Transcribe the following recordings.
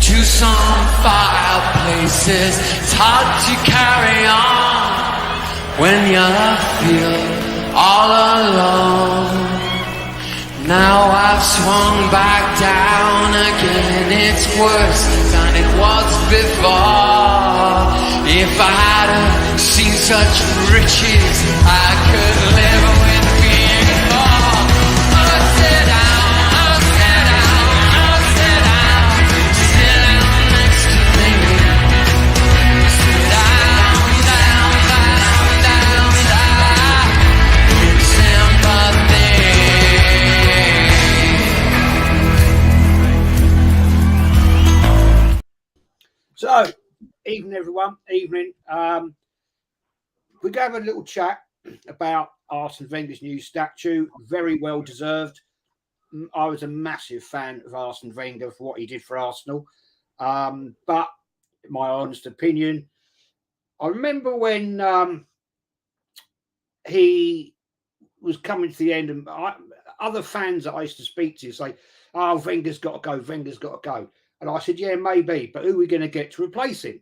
to some fireplaces. It's hard to carry on when you feel all alone. Now I've swung back down again. It's worse than it was before. If I had seen such riches, I could live with being poor. Oh, sit down, oh, sit down, oh, sit down, sit down next to me. Sit down, down, down, down, down, with sympathy. So, evening everyone, evening. We're going to have a little chat about Arsene Wenger's new statue. Very well deserved. I was a massive fan of Arsene Wenger for what he did for Arsenal. But my honest opinion, I remember when he was coming to the end, and other fans that I used to speak to say, "Oh, Wenger's got to go, Wenger's got to go." And I said, yeah, maybe, but who are we going to get to replace him?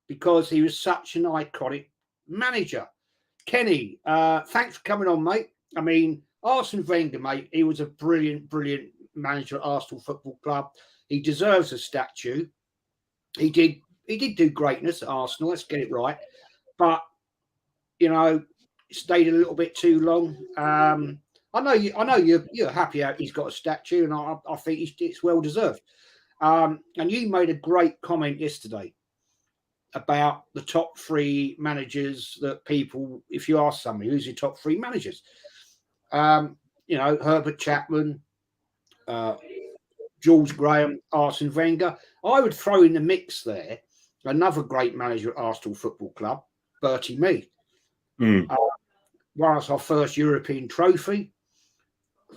Because he was such an iconic manager. Kenny, thanks for coming on, mate. I mean, Arsene Wenger, mate, he was a brilliant, brilliant manager at Arsenal Football Club. He deserves a statue. He did do greatness at Arsenal, let's get it right. But, you know, stayed a little bit too long. I know you're happy out he's got a statue, and I think it's well deserved. And you made a great comment yesterday about the top three managers that people, if you ask somebody, who's your top three managers? You know, Herbert Chapman, George Graham, Arsene Wenger. I would throw in the mix there another great manager at Arsenal Football Club, Bertie Mee. Won us our first European trophy,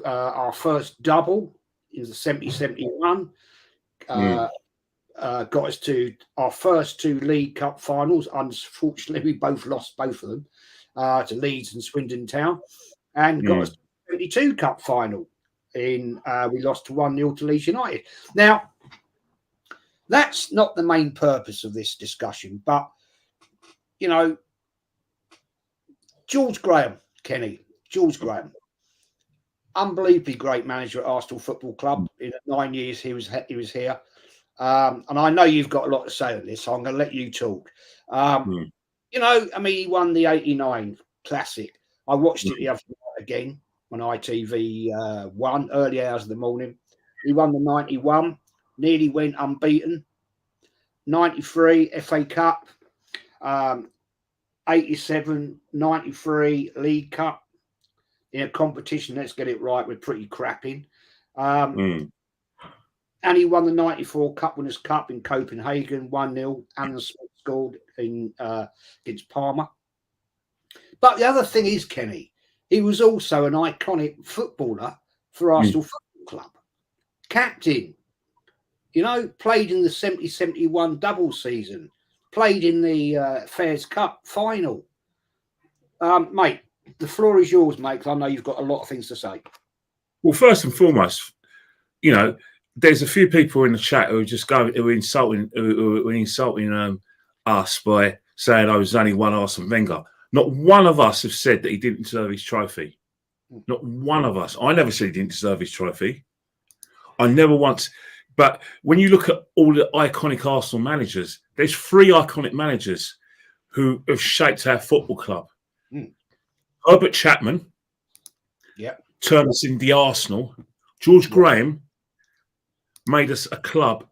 our first double in the 70-71. Got us to our first two League Cup finals. Unfortunately, we both lost both of them to Leeds and Swindon Town, and got us to the 72 Cup final. We lost to 1-0 to Leeds United. Now, that's not the main purpose of this discussion, but you know, George Graham, Kenny, George Graham, unbelievably great manager at Arsenal Football Club. In the 9 years he was here, and I know you've got a lot to say on this, so I'm going to let you talk. You know, I mean, he won the '89 Classic. I watched it the other night again on ITV One, early hours of the morning. He won the '91, nearly went unbeaten. '93 FA Cup, 87, 93 League Cup. In a competition, let's get it right, we're pretty crap in. And he won the 94 Cup Winners' Cup in Copenhagen, 1-0. Alan Smith scored against Parma. But the other thing is, Kenny, he was also an iconic footballer for Arsenal Football Club. Captain, you know, played in the 70-71 double season, played in the Fairs Cup final. Mate, the floor is yours, mate, because I know you've got a lot of things to say. Well, first and foremost, you know, there's a few people in the chat who are insulting us by saying I was only one Arsene Wenger. Not one of us have said that he didn't deserve his trophy. Not one of us. I never said he didn't deserve his trophy. I never once. But when you look at all the iconic Arsenal managers, there's three iconic managers who have shaped our football club. Herbert Chapman, turned us into the Arsenal. George Graham made us a club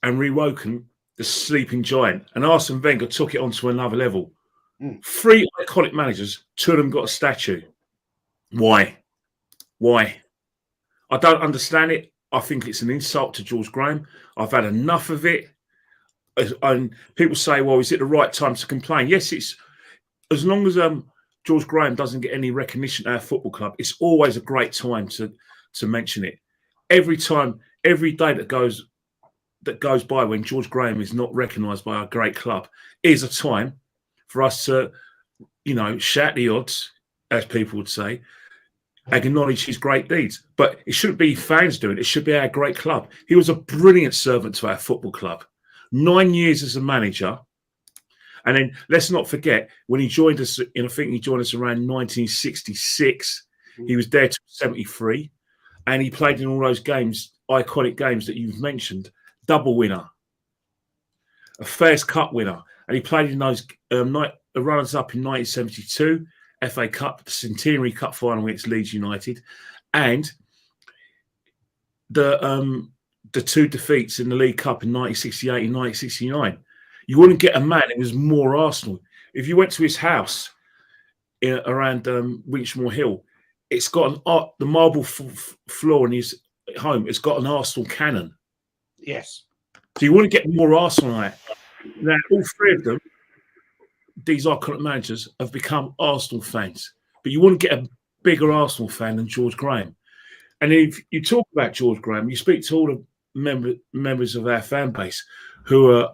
and rewoken the sleeping giant. And Arsene Wenger took it on to another level. Three iconic managers, two of them got a statue. Why? I don't understand it. I think it's an insult to George Graham. I've had enough of it. And people say, well, is it the right time to complain? Yes, it's as long as George Graham doesn't get any recognition at our football club, it's always a great time to mention it. Every day that goes by when George Graham is not recognised by our great club is a time for us to, you know, shout the odds, as people would say, acknowledge his great deeds. But it shouldn't be fans doing it. It should be our great club. He was a brilliant servant to our football club. 9 years as a manager. And then let's not forget, when he joined us, I think he joined us around 1966. He was there till 73. And he played in all those games, iconic games that you've mentioned. Double winner. A Fairs Cup winner. And he played in those runners-up in 1972, FA Cup, the Centenary Cup final against Leeds United, and the 2 defeats in the League Cup in 1968 and 1969. You wouldn't get a man who was more Arsenal. If you went to his house around Winchmore Hill, it's got the marble floor in his home. It's got an Arsenal cannon. Yes. So you wouldn't get more Arsenal. Now, all 3 of them, these iconic managers, have become Arsenal fans. But you wouldn't get a bigger Arsenal fan than George Graham. And if you talk about George Graham, you speak to all the members of our fan base who are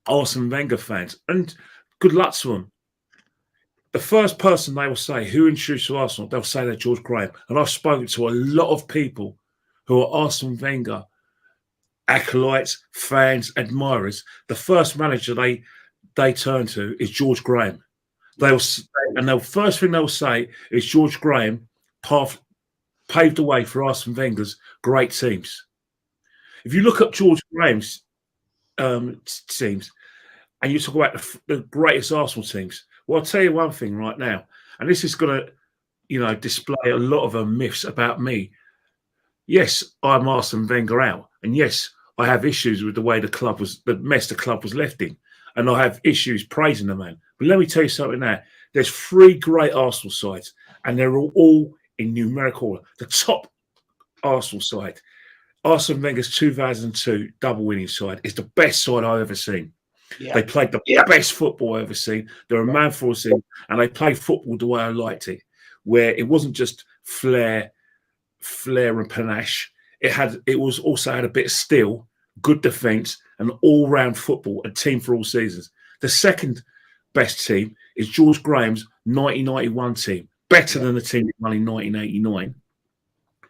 Arsene Wenger fans, and good luck to them. The first person they will say who introduced to Arsenal, they'll say they're George Graham. And I've spoken to a lot of people who are Arsene Wenger acolytes, fans, admirers. The first manager they turn to is George Graham. The first thing they'll say is George Graham paved the way for Arsene Wenger's great teams. If you look at George Graham's teams and you talk about the greatest Arsenal teams, well, I'll tell you one thing right now, and this is going to, display a lot of myths about me. Yes, I'm Arsene Wenger out, and yes, I have issues with the way the mess the club was left in, and I have issues praising the man. But let me tell you something now. There's 3 great Arsenal sides, and they're all in numerical order. The top Arsenal side, Arsene Wenger's 2002 double winning side, is the best side I've ever seen. Yeah. They played the best football I've ever seen. They're a man for a team, and they played football the way I liked it, where it wasn't just flair and panache. It was also had a bit of steel, good defence, and all-round football, a team for all seasons. The second best team is George Graham's 1991 team, better than the team that won in 1989.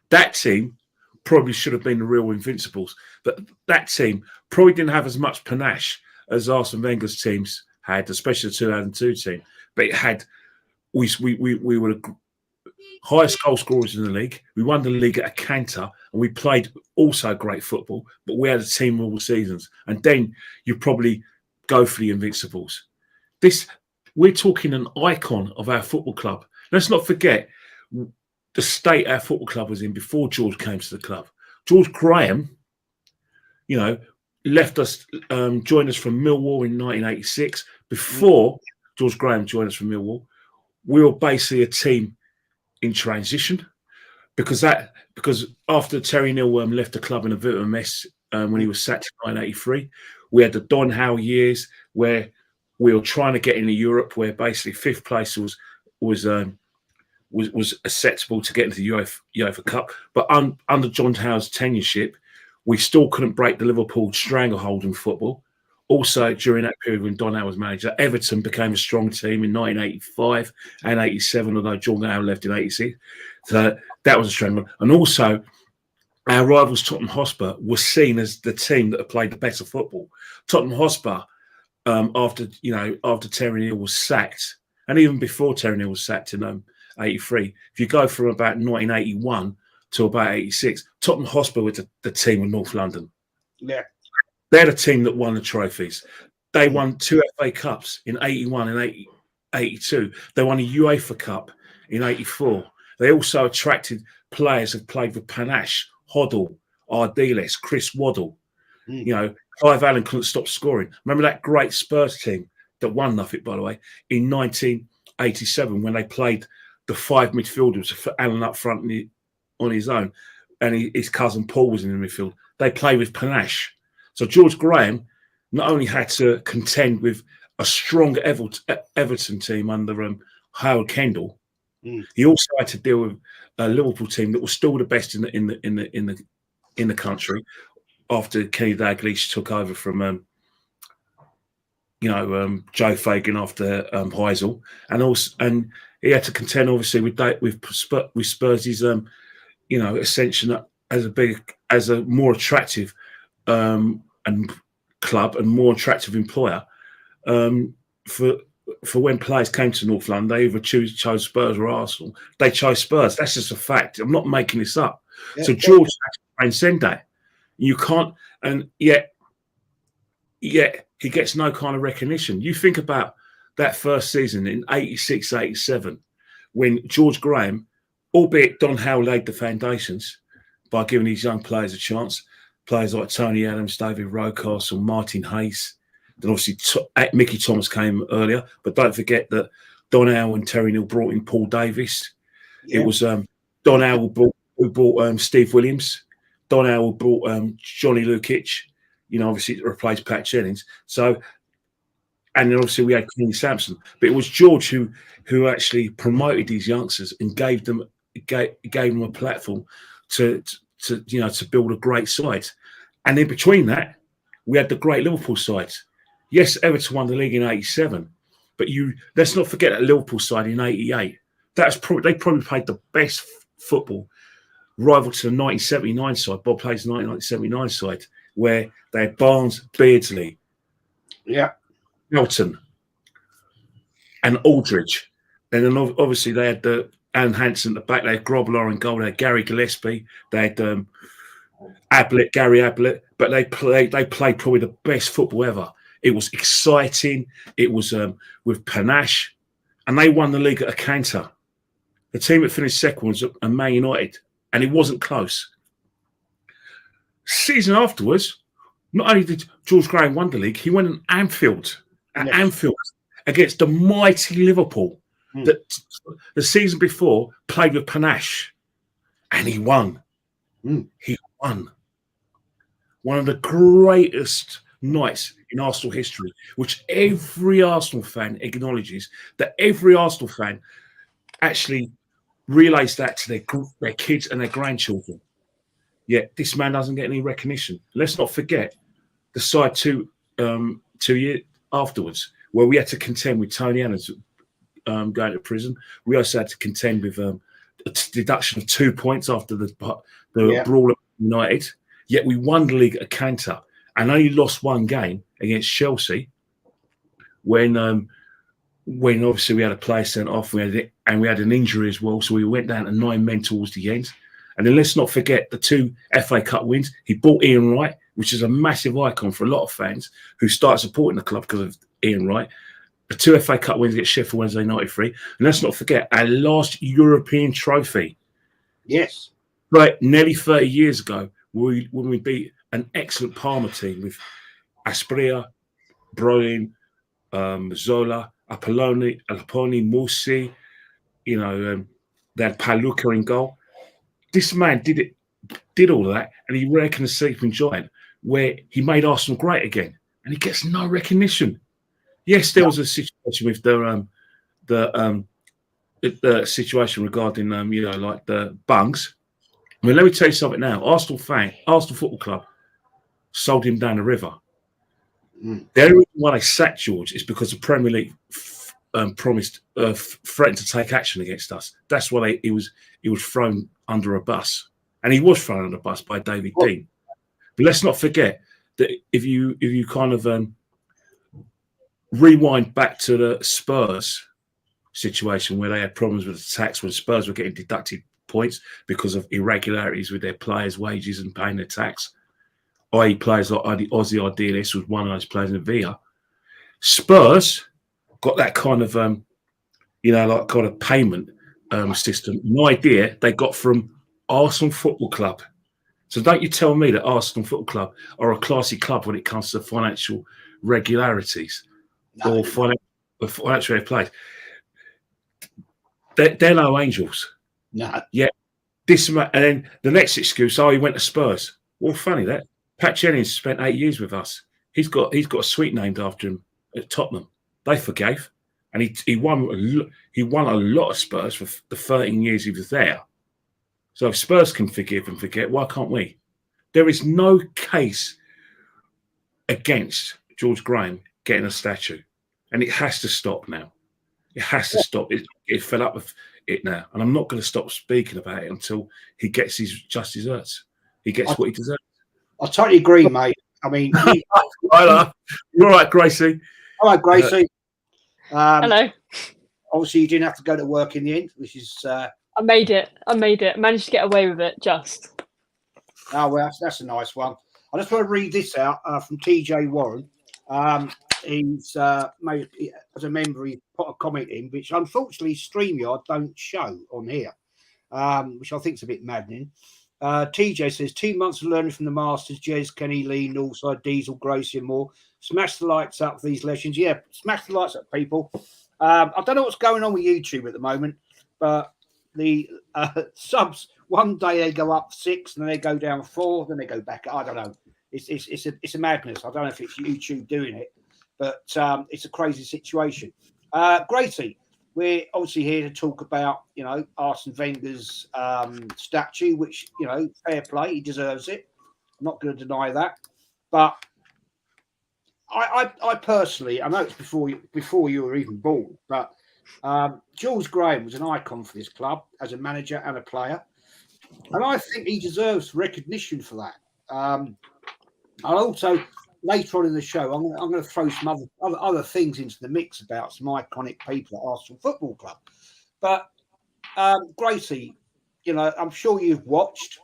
That team probably should have been the real Invincibles, but that team probably didn't have as much panache as Arsene Wenger's teams had, especially the 2002 team. But it had, we were the highest goal scorers in the league. We won the league at a canter, and we played also great football, but we had a team all seasons. And then you probably go for the Invincibles. We're talking an icon of our football club. Let's not forget the state our football club was in before George came to the club. George Graham, left us, joined us from Millwall in 1986. Before George Graham joined us from Millwall, we were basically a team in transition because after Terry Nilworm left the club in a bit of a mess when he was sacked in 1983, we had the Don Howe years where we were trying to get into Europe, where basically 5th place was acceptable to get into the UEFA Cup. But under John Howe's tenureship, we still couldn't break the Liverpool stranglehold in football. Also, during that period when Don Howe was manager, Everton became a strong team in 1985 and 87, although John Howe left in 86. So that was a strong one. And also, our rivals Tottenham Hotspur were seen as the team that had played the better football. Tottenham Hotspur, after Terry Neal was sacked, and even before Terry Neal was sacked in 83, if you go from about 1981 to about 86, Tottenham Hotspur were the team of North London. Yeah. They're the team that won the trophies. They won 2 FA Cups in 81 and 82. They won a UEFA Cup in 84. They also attracted players who played with panache, Hoddle, Ardiles, Chris Waddle. Clive Allen couldn't stop scoring. Remember that great Spurs team that won nothing, by the way, in 1987 when they played the 5 midfielders for Allen up front on his own, and his cousin Paul was in the midfield. They played with panache. So George Graham not only had to contend with a strong Everton team under Howard Kendall, he also had to deal with a Liverpool team that was still the best in the country after Kenny Dalglish took over from Joe Fagan after Heysel, and he had to contend obviously with Spurs' ascension as a more attractive and club and more attractive employer for when players came to North London. They either chose Spurs or Arsenal. They chose Spurs. That's just a fact. I'm not making this up. Yeah, so George had to transcend that. You can't, and yet he gets no kind of recognition. You think about that first season in 86, 87, when George Graham, albeit Don Howe laid the foundations by giving these young players a chance, players like Tony Adams, David Rocastle, Martin Hayes. Then obviously Mickey Thomas came earlier, but don't forget that Don Howe and Terry Neal brought in Paul Davis. Yeah. It was Don Howe who brought Steve Williams. Don Howe brought Johnny Lukic, obviously to replace Pat Jennings. So, and then obviously we had Kenny Sampson, but it was George who actually promoted these youngsters and gave them a platform to build a great side. And in between that, we had the great Liverpool sides. Yes, Everton won the league in '87, but let's not forget that Liverpool side in '88. They probably played the best football, rival to the 1979 side, Bob Play's 1979 side, where they had Barnes, Beardsley, Melton, and Aldridge. And then obviously they had Alan Hansen at the back, they had Grobler and goal, they had Gary Gillespie, they had Gary Ablett, but they played probably the best football ever. It was exciting. It was with panache, and they won the league at a canter. The team that finished second was Man United, and it wasn't close. Season afterwards, not only did George Graham win the league, he went at Anfield against the mighty Liverpool that the season before played with panache, and he won. He won. One of the greatest nights in Arsenal history, which every Arsenal fan acknowledges, that every Arsenal fan actually relays that to their kids and their grandchildren. Yet this man doesn't get any recognition. Let's not forget the side 2 years afterwards, where we had to contend with Tony Adams going to prison. We also had to contend with a deduction of 2 points after the brawl at United. Yet we won the league at canter and only lost one game against Chelsea when obviously we had a player sent off, and we had an injury as well, so we went down to 9 men towards the end. And then let's not forget the 2 FA Cup wins. He bought Ian Wright, which is a massive icon for a lot of fans who started supporting the club because of Ian Wright. The 2 FA Cup wins against Sheffield Wednesday 93. And let's not forget our last European trophy. Yes. Right, nearly 30 years ago, when we beat an excellent Parma team with Aspria, Brolin, Zola, Apolloni, Musi, they had Paluca in goal. This man did all of that, and he reckoned a sleeping giant, where he made Arsenal great again, and he gets no recognition. Yes, there was a situation with the situation regarding like the bungs. I mean, let me tell you something now. Arsenal Football Club sold him down the river. The only reason why they sacked George is because the Premier League threatened to take action against us. That's why he was thrown under a bus, and he was thrown under a bus by David Dean. But let's not forget that if you kind of rewind back to the Spurs situation where they had problems with the tax, when Spurs were getting deducted points because of irregularities with their players' wages and paying their tax, i.e. players like Ozzy Ardiles was one of those players in Villa. Spurs got that kind of payment system, an idea they got from Arsenal Football Club. So don't you tell me that Arsenal Football Club are a classy club when it comes to financial regularities or financial play. They're no angels. No. Yeah. And then the next excuse, he went to Spurs. Well, funny that. Pat Jennings spent 8 years with us. He's got a suite named after him at Tottenham. They forgave, and he won a lot of Spurs for the 13 years he was there. So if Spurs can forgive and forget, why can't we? There is no case against George Graham getting a statue, and it has to stop now. It has to stop. It fed up with it now, and I'm not going to stop speaking about it until he gets his just desserts. He gets what he deserves. I totally agree, mate. I mean, you're all right, Gracie. All right, Gracie. Hello. Obviously, you didn't have to go to work in the end, which is. I made it. Managed to get away with it. Just. Oh well, that's a nice one. I just want to read this out from TJ Warren. He's made, as a member, he put a comment in, which unfortunately StreamYard don't show on here, which I think is a bit maddening. TJ says 2 months of learning from the masters, Jez, Kenny, Lee, Northside, Diesel, Gracie and more. Smash the lights up for these legends. Yeah, smash the lights up, people. I don't know what's going on with YouTube at the moment, but the subs, one day they go up 6, and then they go down 4, then they go back. I don't know. It's a madness. I don't know if it's YouTube doing it, but it's a crazy situation. Gracie, we're obviously here to talk about, Arsene Wenger's statue, which, fair play, he deserves it. I'm not going to deny that. But I personally, I know it's before you were even born, but Jules Graham was an icon for this club as a manager and a player. And I think he deserves recognition for that. I'll also, later on in the show, I'm going to throw some other things into the mix about some iconic people at Arsenal Football Club. But Gracie, I'm sure you've watched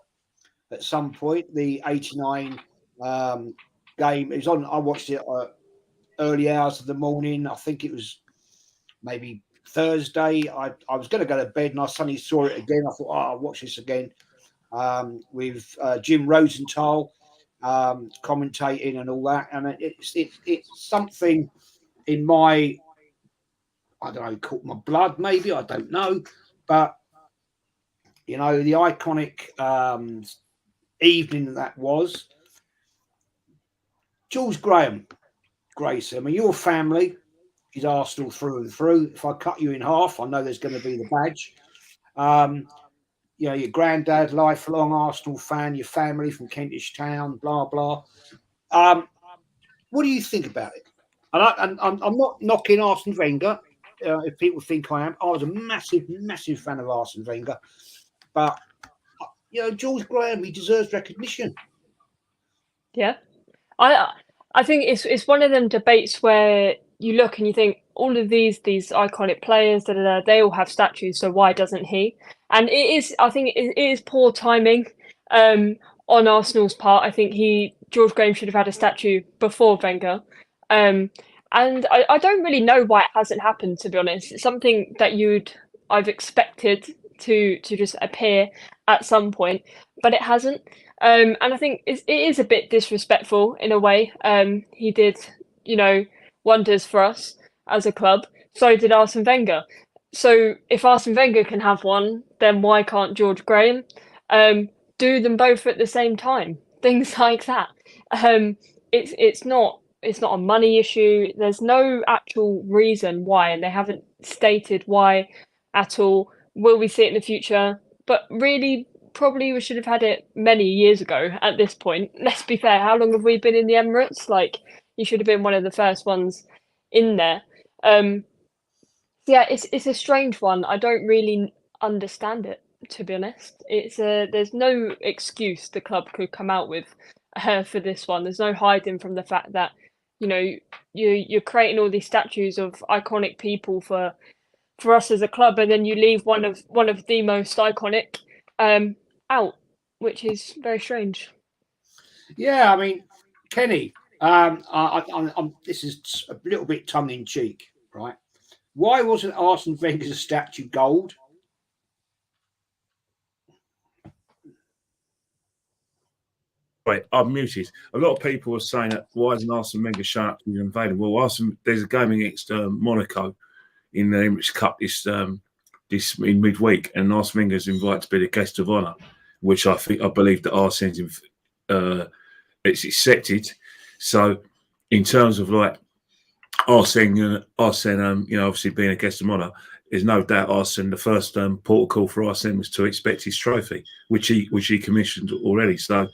at some point the 89 game. It was on. I watched it early hours of the morning. I think it was maybe Thursday. I was going to go to bed and I suddenly saw it again. I thought, I'll watch this again with Jim Rosenthal commentating and all that. And it's something in my, I don't know, caught my blood maybe, I don't know. But, the iconic evening that was. Jules Graham, Gracie, I mean, your family is Arsenal through and through. If I cut you in half, I know there's going to be the badge. Your granddad, lifelong Arsenal fan, your family from Kentish Town, blah, blah. What do you think about it? And I'm not knocking Arsene Wenger, if people think I am. I was a massive, massive fan of Arsene Wenger. But, Jules Graham, he deserves recognition. Yeah. I think it's one of them debates where you look and you think all of these iconic players, they all have statues, so why doesn't he? And I think it is poor timing on Arsenal's part. I think George Graham should have had a statue before Wenger. And I don't really know why it hasn't happened, to be honest. It's something that I've expected to just appear at some point, but it hasn't. And I think it is a bit disrespectful in a way. He did, wonders for us as a club. So did Arsene Wenger. So if Arsene Wenger can have one, then why can't George Graham? Do them both at the same time. Things like that. It's not a money issue. There's no actual reason why, and they haven't stated why at all. Will we see it in the future? But really, probably we should have had it many years ago at this point. Let's be fair. How long have we been in the Emirates? You should have been one of the first ones in there. Yeah, it's a strange one. I don't really understand it, to be honest. There's no excuse the club could come out with for this one. There's no hiding from the fact that you're creating all these statues of iconic people for us as a club, and then you leave one of the most iconic out, which is very strange. Yeah, I mean, Kenny, this is a little bit tongue in cheek, right? Why wasn't Arsene Wenger's statue gold? Wait, I'm muted. A lot of people are saying that why isn't Arsene Wenger showing up to be invaded? Well, there's a game against Monaco in the Emirates Cup this in midweek, and Arsene Wenger's invited to be the guest of honour, which I believe that Arsene's it's accepted. So, in terms of Arsene, obviously being a guest of honour, there's no doubt Arsene. The first protocol for Arsene was to expect his trophy, which he commissioned already. So,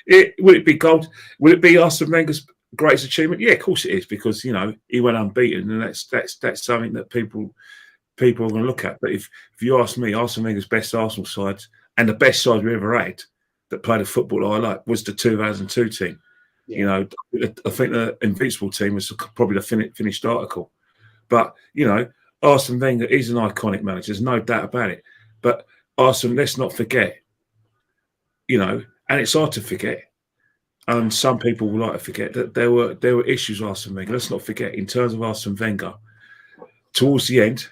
would it be gold? Would it be Arsene Wenger's greatest achievement? Yeah, of course it is, because you know he went unbeaten, and that's something that people are going to look at. But if you ask me, Arsene Wenger's best Arsenal sides and the best side we ever had that played a football I like was the 2002 team. Yeah. You know, I think the Invincible team was probably the finished article. But you know, Arsene Wenger is an iconic manager. There's no doubt about it. But Arsene, let's not forget. You know, and it's hard to forget. And some people will like to forget that there were issues with Arsene Wenger. Let's not forget, in terms of Arsene Wenger, towards the end,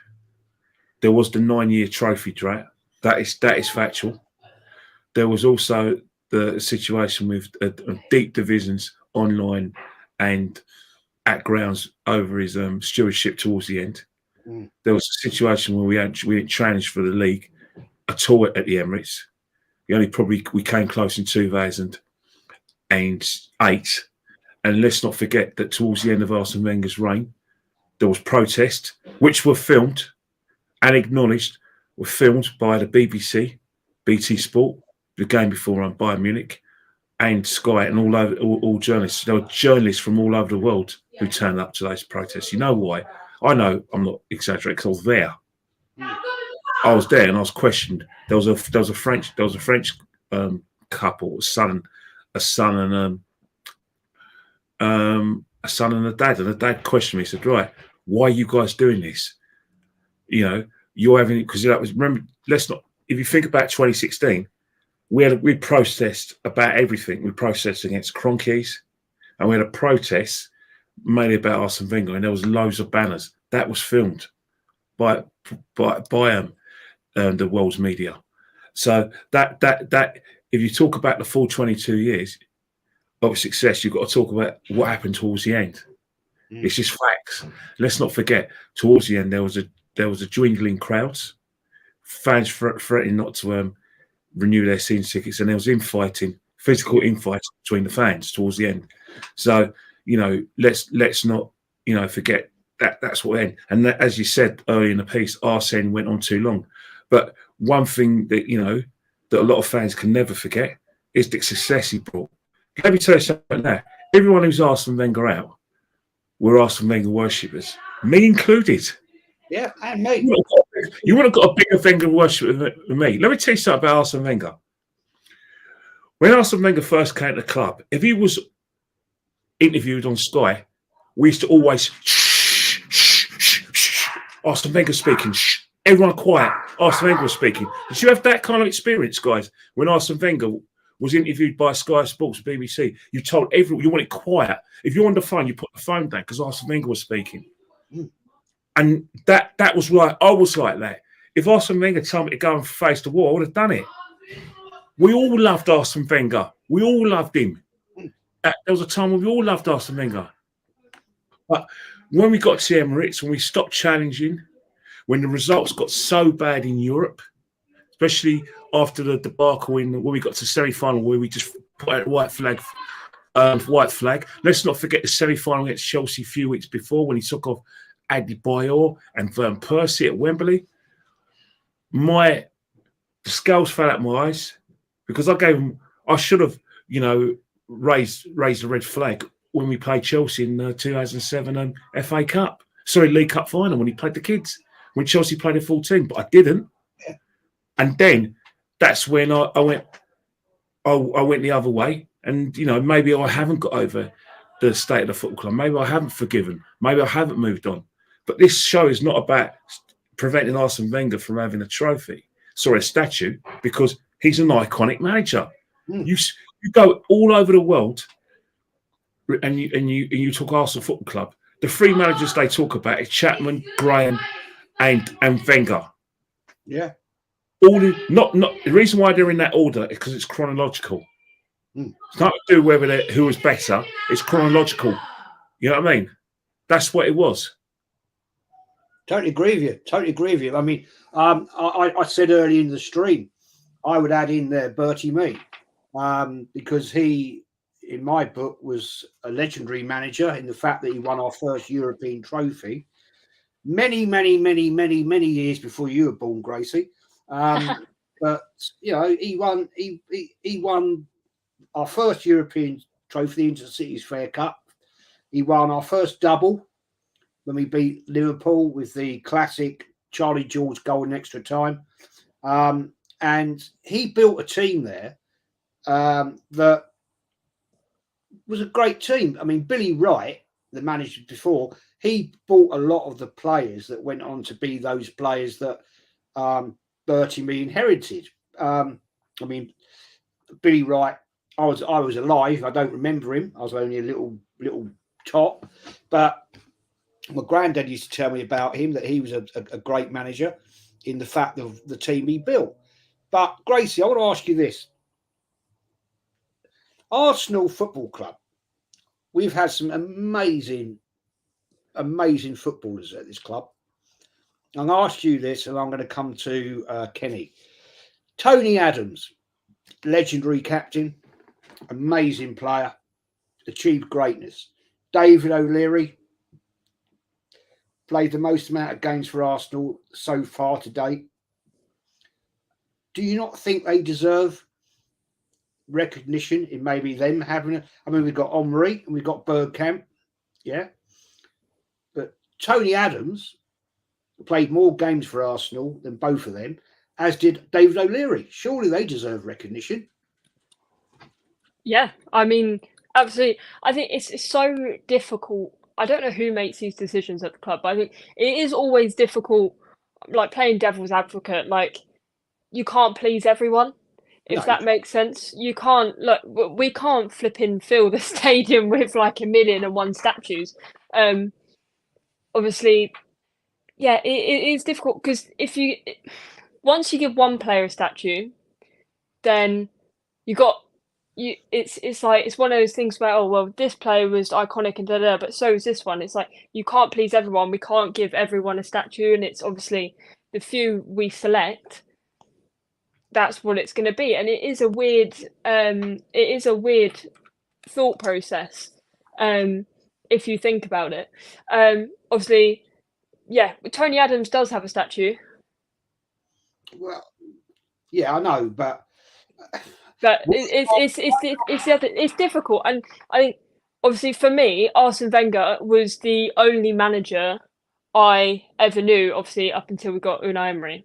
there was the 9-year trophy drought. That is factual. There was also the situation with deep divisions online and at grounds over his stewardship towards the end. There was a situation where we didn't challenge for the league at all at the Emirates. We came close in 2008. And let's not forget that towards the end of Arsene Wenger's reign, there was protests which were filmed and acknowledged, were filmed by the BBC, BT Sport, the game before on Bayern Munich, and Sky, and all journalists. There were journalists from all over the world who turned up to those protests. You know why? I know I'm not exaggerating, because I was there. I was there and I was questioned. There was a French couple, a son and a dad, and the dad questioned me. He said, "Right, why are you guys doing this? You know, you're having, because that was, remember, let's not. If you think about 2016, we protested about everything. We protested against Kroenkes, and we had a protest mainly about Arsene Wenger, and there was loads of banners that was filmed by the world's media. So that if you talk about the full 22 years of success, you've got to talk about what happened towards the end. It's just facts. Let's not forget, towards the end there was a dwindling crowds, fans threatening not to renew their season tickets, and there was physical infighting between the fans towards the end. So you know, let's not forget that's what ended. And that, as you said earlier in the piece, Arsene went on too long. But one thing that that a lot of fans can never forget is the success he brought. Let me tell you something now. Everyone who's Arsene Wenger out were Arsene Wenger worshippers, me included. Yeah, and me. You would have got a bigger Wenger worshipper than me. Let me tell you something about Arsene Wenger. When Arsene Wenger first came to the club, if he was interviewed on Sky, we used to always Arsene Wenger speaking. Everyone quiet. Arsene Wenger was speaking. Did you have that kind of experience, guys? When Arsene Wenger was interviewed by Sky Sports, BBC, you told everyone, you wanted quiet. If you're on the phone, you put the phone down because Arsene Wenger was speaking. And that was like, I was like that. If Arsene Wenger told me to go and face the war, I would have done it. We all loved Arsene Wenger. We all loved him. There was a time when we all loved Arsene Wenger. But when we got to the Emirates, when we stopped challenging, when the results got so bad in Europe, especially after the debacle when we got to semi-final where we just put out white flag. Let's not forget the semi-final against Chelsea a few weeks before when he took off Adebayor and Van Persie at Wembley. The scales fell out my eyes because I should have, raised the red flag when we played Chelsea in 2007 FA Cup. League Cup final when he played the kids. When Chelsea played a full team, but I didn't. Yeah. And then that's when I went the other way. And, maybe I haven't got over the state of the football club. Maybe I haven't forgiven. Maybe I haven't moved on. But this show is not about preventing Arsene Wenger from having a statue, because he's an iconic manager. You go all over the world and you talk Arsenal Football Club. The three managers they talk about is Chapman, Graham, and Wenger. Yeah. The reason why they're in that order is because it's chronological. It's not to do whether who was better. It's chronological. You know what I mean? That's what it was. Totally agree with you. I mean, I said earlier in the stream, I would add in there Bertie Mee, because he, in my book, was a legendary manager in the fact that he won our first European trophy many years before you were born, Gracie. But he won our first European trophy, the Intercities Fair Cup, He won our first double when we beat Liverpool with the classic Charlie George goal in extra time. And he built a team there that was a great team. I mean, Billy Wright, the manager before, he bought a lot of the players that went on to be those players that Bertie inherited. I mean, Billy Wright, I was alive. I don't remember him. I was only a little tot, but my granddad used to tell me about him, that he was a great manager in the fact of the team he built. But Gracie, I want to ask you this. Arsenal Football Club, we've had some amazing footballers at this club. I'm going to ask you this, and I'm going to come to Kenny. Tony Adams, legendary captain, amazing player, achieved greatness. David O'Leary played the most amount of games for Arsenal so far to date. Do you not think they deserve recognition in maybe them having I mean, we've got Omri and we've got Bergkamp, yeah, but Tony Adams played more games for Arsenal than both of them, as did David O'Leary. Surely they deserve recognition. Yeah, I mean, absolutely. I think it's so difficult. I don't know who makes these decisions at the club, but I think it is always difficult, like playing devil's advocate. Like, you can't please everyone, if that makes sense. You can't, look, we can't flipping fill the stadium with like 1,000,001 statues. Obviously, yeah, it is difficult because once you give one player a statue, then it's like, it's one of those things where, oh well, this player was iconic and da, but so is this one. It's like, you can't please everyone. We can't give everyone a statue, and it's obviously the few we select, that's what it's going to be. And it is a weird thought process, if you think about it. Obviously, yeah, Tony Adams does have a statue. Well, yeah, I know, but it's difficult. And I think, obviously, for me, Arsene Wenger was the only manager I ever knew, obviously, up until we got Unai Emery.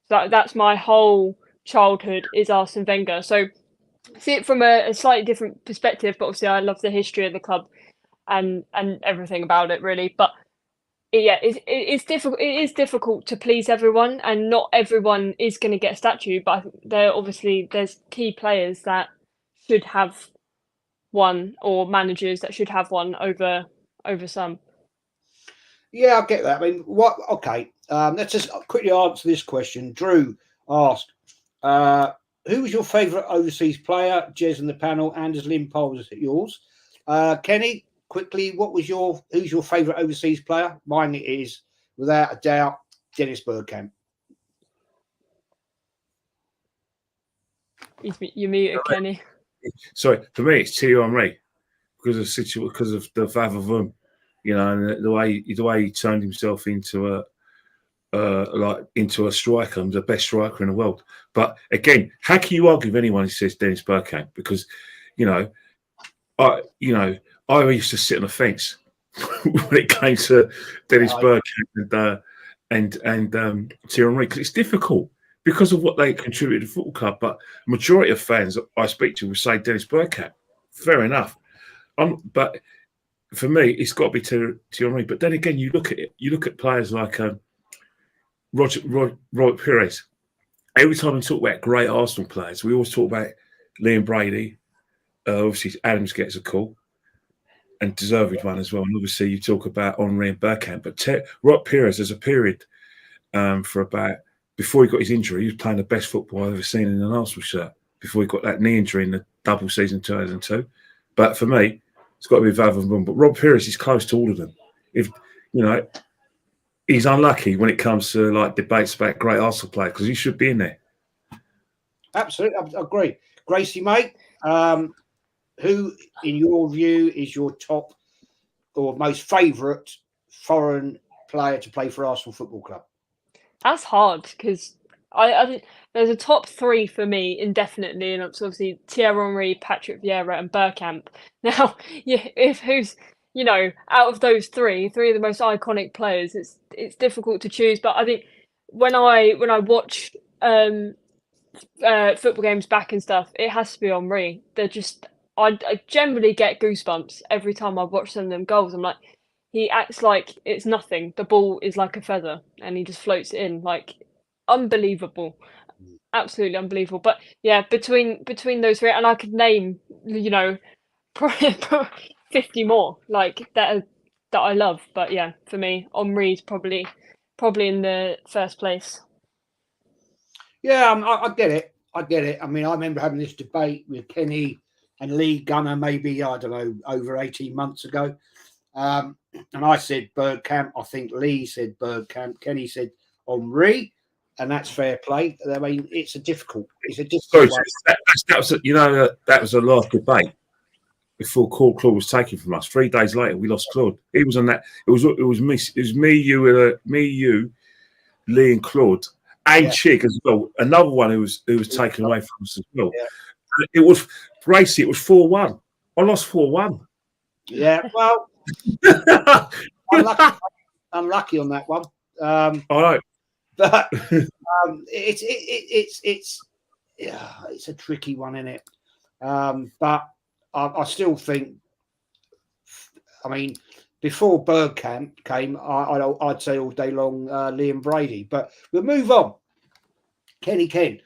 So that's my whole childhood, is Arsene Wenger. So see it from a slightly different perspective, but obviously I love the history of the club and everything about it, really. But it's difficult. It is difficult to please everyone, and not everyone is going to get a statue. But there's key players that should have one, or managers that should have one over some. Yeah, I get that. I mean, what? Okay, let's just quickly answer this question. Drew asked, who was your favourite overseas player? Jez in the panel, Anders Limpole, was it yours? Kenny, quickly, who's your favourite overseas player? Mine is, without a doubt, Dennis Bergkamp. You muted, Kenny. Sorry, for me, it's Thierry Henry because of the Vavavoom, you know, and the way he turned himself into a striker, the best striker in the world. But again, how can you argue with anyone who says Dennis Bergkamp? Because, I used to sit on the fence when it came to Dennis Bergkamp and Thierry Henry, because it's difficult because of what they contribute to the football club. But majority of fans I speak to will say Dennis Bergkamp. Fair enough. But for me, it's got to be Thierry Henry. But then again, you look at players like Robert Pires. Every time we talk about great Arsenal players, we always talk about Liam Brady. Obviously, Adams gets a call, and deserved one as well. And obviously, you talk about Henry and Bergkamp. But Robert Pires, there's a period before he got his injury, he was playing the best football I've ever seen in an Arsenal shirt. Before he got that knee injury in the double season 2002. But for me, it's got to be Vavavoom. But Rob Pires is close to all of them. He's unlucky when it comes to like debates about great Arsenal players, because he should be in there. Absolutely, I agree. Gracie-Mae, who, in your view, is your top or most favourite foreign player to play for Arsenal Football Club? That's hard, because I think there's a top three for me indefinitely, and it's obviously Thierry Henry, Patrick Vieira, and Bergkamp. Now, yeah, you know, out of those three of the most iconic players, it's difficult to choose. But I think when I watch football games back and stuff, it has to be Henry. They're just I generally get goosebumps every time I watch some of them goals. I'm like, he acts like it's nothing. The ball is like a feather, and he just floats it in. Like, unbelievable, absolutely unbelievable. But yeah, between those three, and I could name, you know, probably 50 more like that I love. But yeah, for me, Henry's probably in the first place. Yeah, I get it. I get it. I mean, I remember having this debate with Kenny and Lee Gunner, maybe, I don't know, over 18 months ago. And I said Bergkamp. I think Lee said Bergkamp. Kenny said Henry, and that's fair play. I mean, it's a difficult Sorry, one. that was that was a last debate before Claude was taken from us. 3 days later, we lost Claude. He was on that. It was me, you, Lee, and Claude, and Chig as well. Another one who was taken away from us as well. Yeah. It was Gracie. It was 4-1. I lost 4-1. Yeah, well, unlucky on that one. I know, but it's a tricky one, isn't it? But I still think, I mean, before Bergkamp came, I'd say all day long Liam Brady. But we'll move on. Kenny Ken,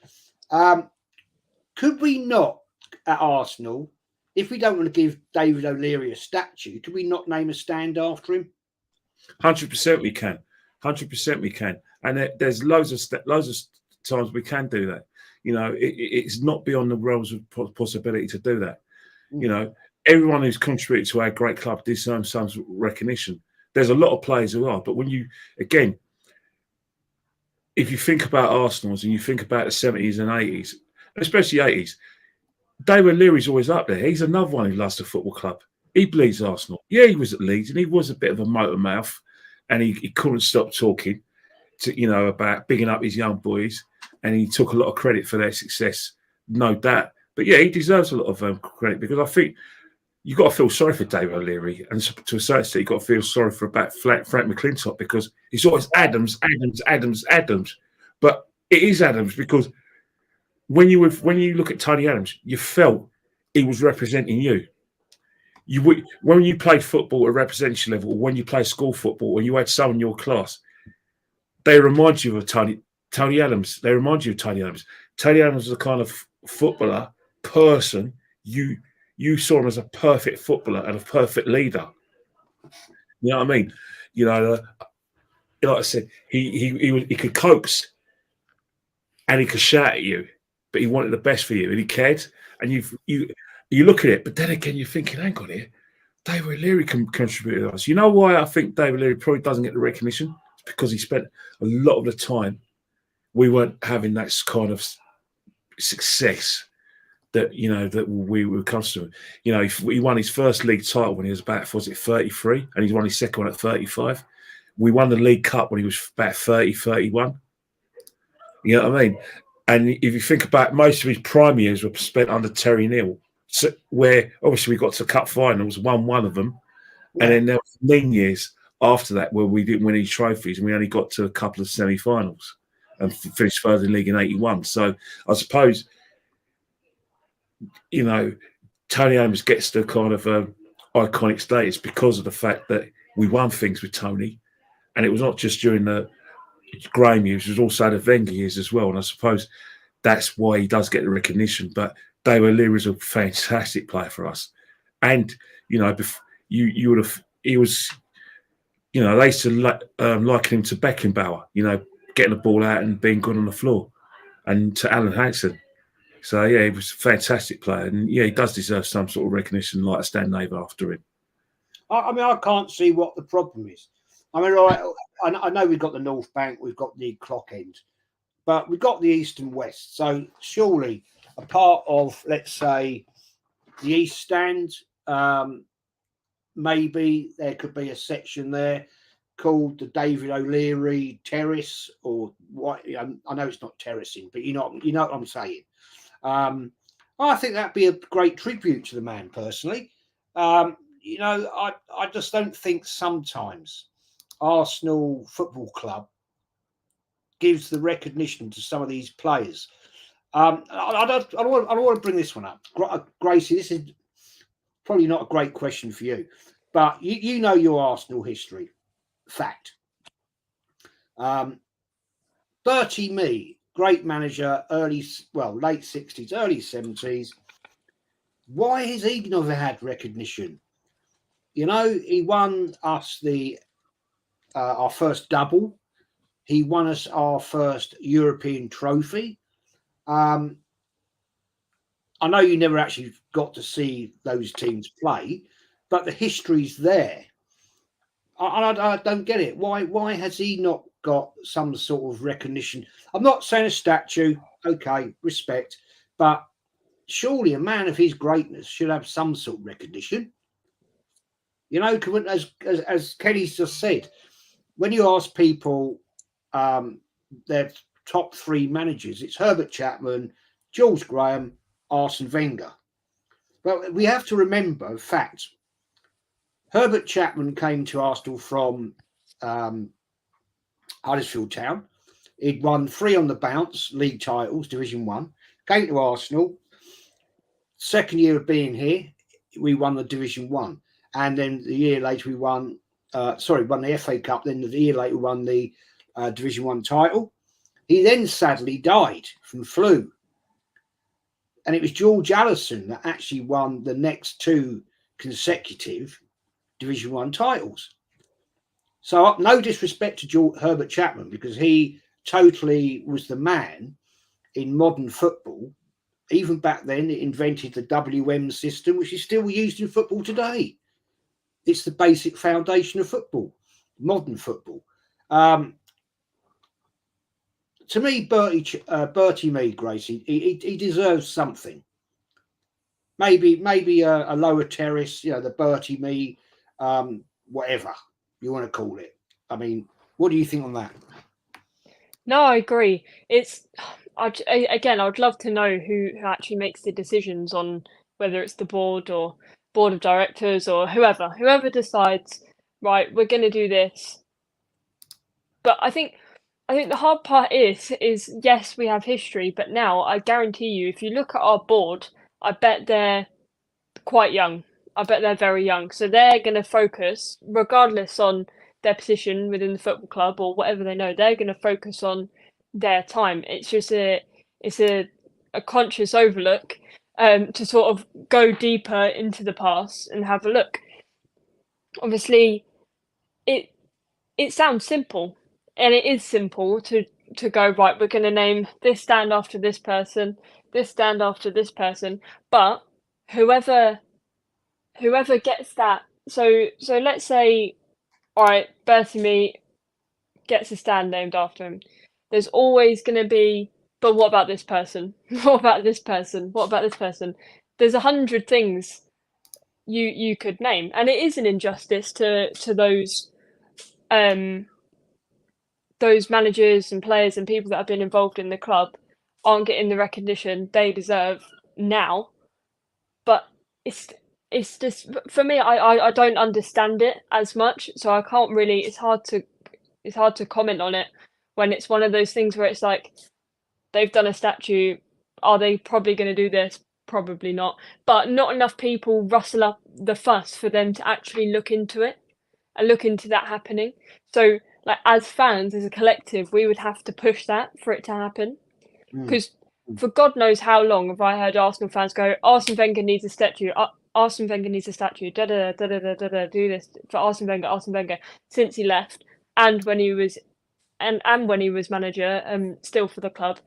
could we not at Arsenal, if we don't want to give David O'Leary a statue, could we not name a stand after him? 100% we can. 100% we can. And there's loads of times we can do that. You know, it's not beyond the realms of possibility to do that. You know, everyone who's contributed to our great club deserves some recognition. There's a lot of players who are, but when you, again, if you think about Arsenal's and you think about the 70s and 80s, especially 80s, David O'Leary's always up there. He's another one who loves the football club. He bleeds Arsenal. Yeah, he was at Leeds and he was a bit of a motor mouth and he couldn't stop talking to, you know, about bigging up his young boys, and he took a lot of credit for their success, no doubt. But yeah, he deserves a lot of credit, because I think you've got to feel sorry for David O'Leary, and to a certain extent, you've got to feel sorry for about Frank McClintock, because it's always Adams. But it is Adams, because when you look at Tony Adams, you felt he was representing you. When you played football at a representation level, or when you played school football, or you had someone in your class, they remind you of Tony Adams. They remind you of Tony Adams. Tony Adams was the kind of footballer, person, you saw him as a perfect footballer and a perfect leader. You know what I mean? You know, like I said, he could coax and he could shout at you, but he wanted the best for you and he cared. And you look at it, but then again, you're thinking, hang on here, David O'Leary can contribute to us. You know why I think David O'Leary probably doesn't get the recognition? It's because he spent a lot of the time we weren't having that kind of success that, you know, that we were accustomed to. You know, he won his first league title when he was about, was it 33? And he's won his second one at 35. We won the League Cup when he was about 30, 31. You know what I mean? And if you think about, most of his prime years were spent under Terry Neal, so, where obviously we got to cup finals, won one of them. Yeah. And then there was 9 years after that where we didn't win any trophies and we only got to a couple of semi-finals and finished third in the league in 81. So I suppose, you know, Tony Adams gets the kind of iconic status because of the fact that we won things with Tony. And it was not just during the Graham years, it was also the Wenger years as well. And I suppose that's why he does get the recognition. But David O'Leary is a fantastic player for us. And, you know, you would have, he was, you know, they used to liken him to Beckenbauer, you know, getting the ball out and being good on the floor, and to Alan Hansen. So, yeah, he was a fantastic player. And, yeah, he does deserve some sort of recognition, like a stand name after him. I mean, I can't see what the problem is. I mean, right, I know we've got the North Bank, we've got the clock end, but we've got the East and West. So surely a part of, let's say, the East Stand, maybe there could be a section there called the David O'Leary Terrace, or what? I know it's not terracing, but you know what I'm saying. I think that'd be a great tribute to the man, personally. you know, I just don't think sometimes Arsenal Football Club gives the recognition to some of these players. I don't want to bring this one up, Gracie. This is probably not a great question for you, but you know your Arsenal history. Fact. Bertie-Mee, great manager, late 60s, early 70s. Why has he never had recognition? You know, he won us our first double. He won us our first European trophy. I know you never actually got to see those teams play, but the history's there. I don't get it. Why has he not got some sort of recognition? I'm not saying a statue. Okay, respect, but surely a man of his greatness should have some sort of recognition. You know, as Kenny's just said, when you ask people their top three managers, it's Herbert Chapman, George Graham, Arsene Wenger. Well, we have to remember, in fact, Herbert Chapman came to Arsenal from Huddersfield Town. He'd won 3 on the bounce, league titles, Division 1. Came to Arsenal. Second year of being here, we won the Division 1. And then the year later, we won the FA Cup. Then the year later, we won the Division 1 title. He then sadly died from flu. And it was George Allison that actually won the next 2 consecutive Division 1 titles. So no disrespect to Herbert Chapman, because he totally was the man in modern football. Even back then, it invented the WM system, which is still used in football today. It's the basic foundation of football, modern football. To me, Bertie-Mee, Gracie, he deserves something. Maybe a lower terrace, you know, the Bertie-Mee, whatever you want to call it. I mean, what do you think on that? No, I agree. I'd love to know who actually makes the decisions on whether it's the board or board of directors or whoever decides, right, we're going to do this. But I think the hard part is yes, we have history, but now I guarantee you, if you look at our board, I bet they're quite young. I bet they're very young. So they're going to focus, regardless on their position within the football club or whatever they know, they're going to focus on their time. It's just a conscious overlook to sort of go deeper into the past and have a look. Obviously, it sounds simple, and it is simple to go, right, we're going to name this stand after this person, this stand after this person, but whoever gets that, so let's say, all right, Bertie-Mee gets a stand named after him. There's always going to be, but what about this person? What about this person? What about this person? There's 100 things you could name, and it is an injustice to those managers and players and people that have been involved in the club aren't getting the recognition they deserve now. But it's just, for me, I don't understand it as much, so I can't really. It's hard to comment on it when it's one of those things where it's like, they've done a statue. Are they probably going to do this? Probably not. But not enough people rustle up the fuss for them to actually look into it and look into that happening. So, like, as fans, as a collective, we would have to push that for it to happen. Because for God knows how long have I heard Arsenal fans go, Arsene Wenger needs a statue. Arsene Wenger needs a statue. Do this for Arsene Wenger since he left, and when he was when he was manager, still for the club.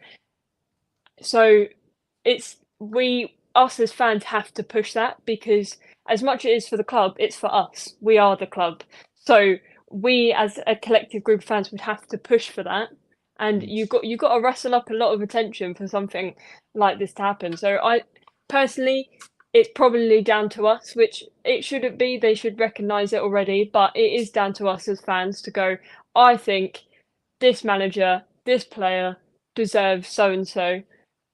So it's us as fans have to push that, because as much as it is for the club, it's for us. We are the club. So we as a collective group of fans would have to push for that. And you got to rustle up a lot of attention for something like this to happen. So I personally, it's probably down to us, which it shouldn't be. They should recognise it already, but it is down to us as fans to go, I think this manager, this player deserves so and so,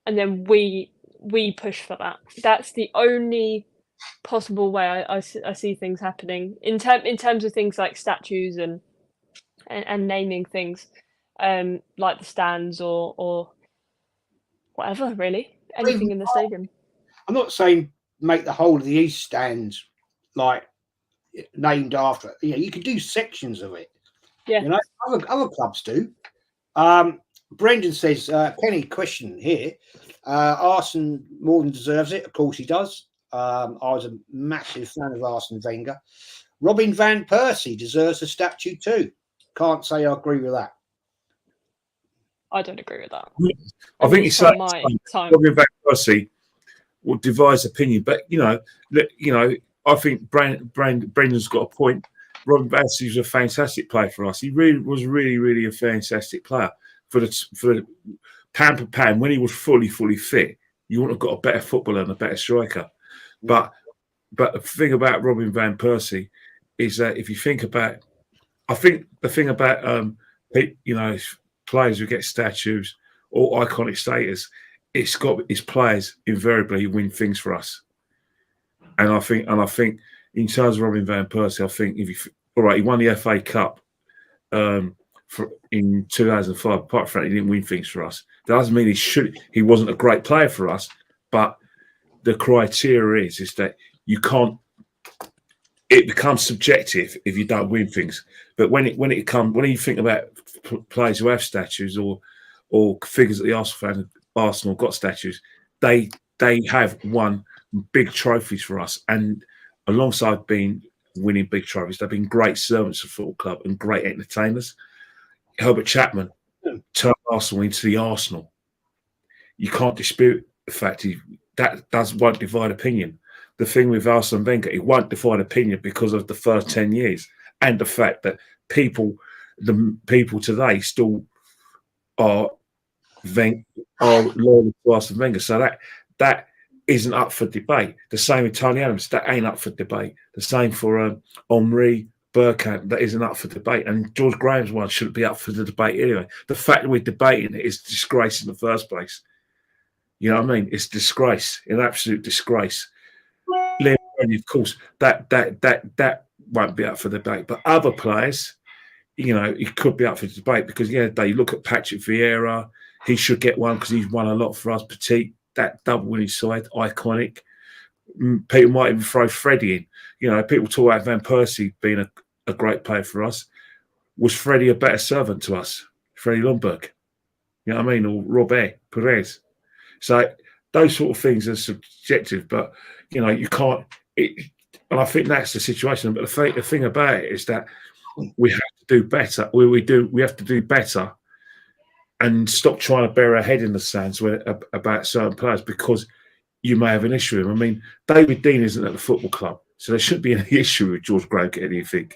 and then we push for that. That's the only possible way I see things happening in terms of things like statues and naming things, like the stands or whatever, really, anything in the stadium. I'm not saying make the whole of the East Stand like named after it. You know, you could do sections of it. Yeah. You know, other clubs do. Brendan says, Kenny, question here. Arsene more than deserves it. Of course he does. I was a massive fan of Arsene Wenger. Robin Van Persie deserves a statue too. Can't say I agree with that. I don't agree with that. I think it's like my time. Robin Van Persie will devise opinion, but I think Brendan's got a point. Robin Van Persie was a fantastic player for us. He really a fantastic player. For the pound for pound, when he was fully fit, you wouldn't have got a better footballer and a better striker. But the thing about Robin Van Persie is that if you think about, I think the thing about players who get statues or iconic status, it's players invariably who win things for us. And I think in terms of Robin Van Persie, I think he won the FA Cup in 2005. Apart from that, he didn't win things for us. That doesn't mean he wasn't a great player for us, but the criteria is that you can't. It becomes subjective if you don't win things. But when you think about players who have statues or figures at the Arsenal got statues, they have won big trophies for us, and alongside being winning big trophies, they've been great servants of the football club and great entertainers. Herbert Chapman turned Arsenal into the Arsenal. You can't dispute the fact won't divide opinion. The thing with Arsene Wenger, it won't divide opinion because of the first 10 years and the fact that the people today still are loyal to Arsene Wenger. So that isn't up for debate. The same with Tony Adams, that ain't up for debate. The same for Henri Bergkamp, that isn't up for debate. And George Graham's one shouldn't be up for the debate anyway. The fact that we're debating it is disgrace in the first place. You know what I mean? It's disgrace, an absolute disgrace. Of course, that won't be up for debate. But other players, it could be up for debate because they look at Patrick Vieira. He should get one because he's won a lot for us. Petit, that double winning side, iconic. People might even throw Freddie in. People talk about Van Persie being a great player for us. Was Freddie a better servant to us? Freddie Lundberg, you know what I mean? Or Robert Perez. So those sort of things are subjective, but you can't. And I think that's the situation. But the thing about it is that we have to do better. We have to do better, and stop trying to bury our head in the sands about certain players because you may have an issue with him. I mean, David Dean isn't at the football club, so there shouldn't be any issue with George Graham getting anything.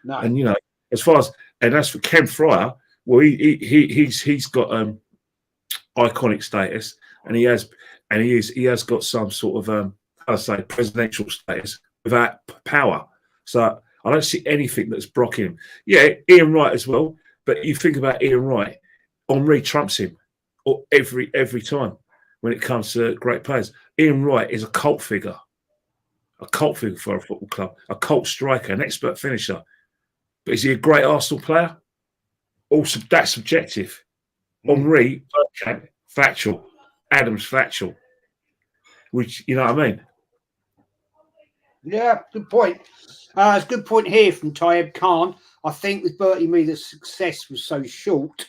No. And as far as for Ken Fryer, well, he's got iconic status, and he has got some sort of presidential status without power. So I don't see anything that's blocking him. Yeah, Ian Wright as well, but you think about Ian Wright, Henri trumps him every time when it comes to great players. Ian Wright is a cult figure for a football club, a cult striker, an expert finisher. But is he a great Arsenal player? Also, that's subjective. Henri, factual. Adams, factual. Which, you know what I mean? Yeah, good point. It's a good point here from Tayyib Khan. I think with Bertie Mee, the success was so short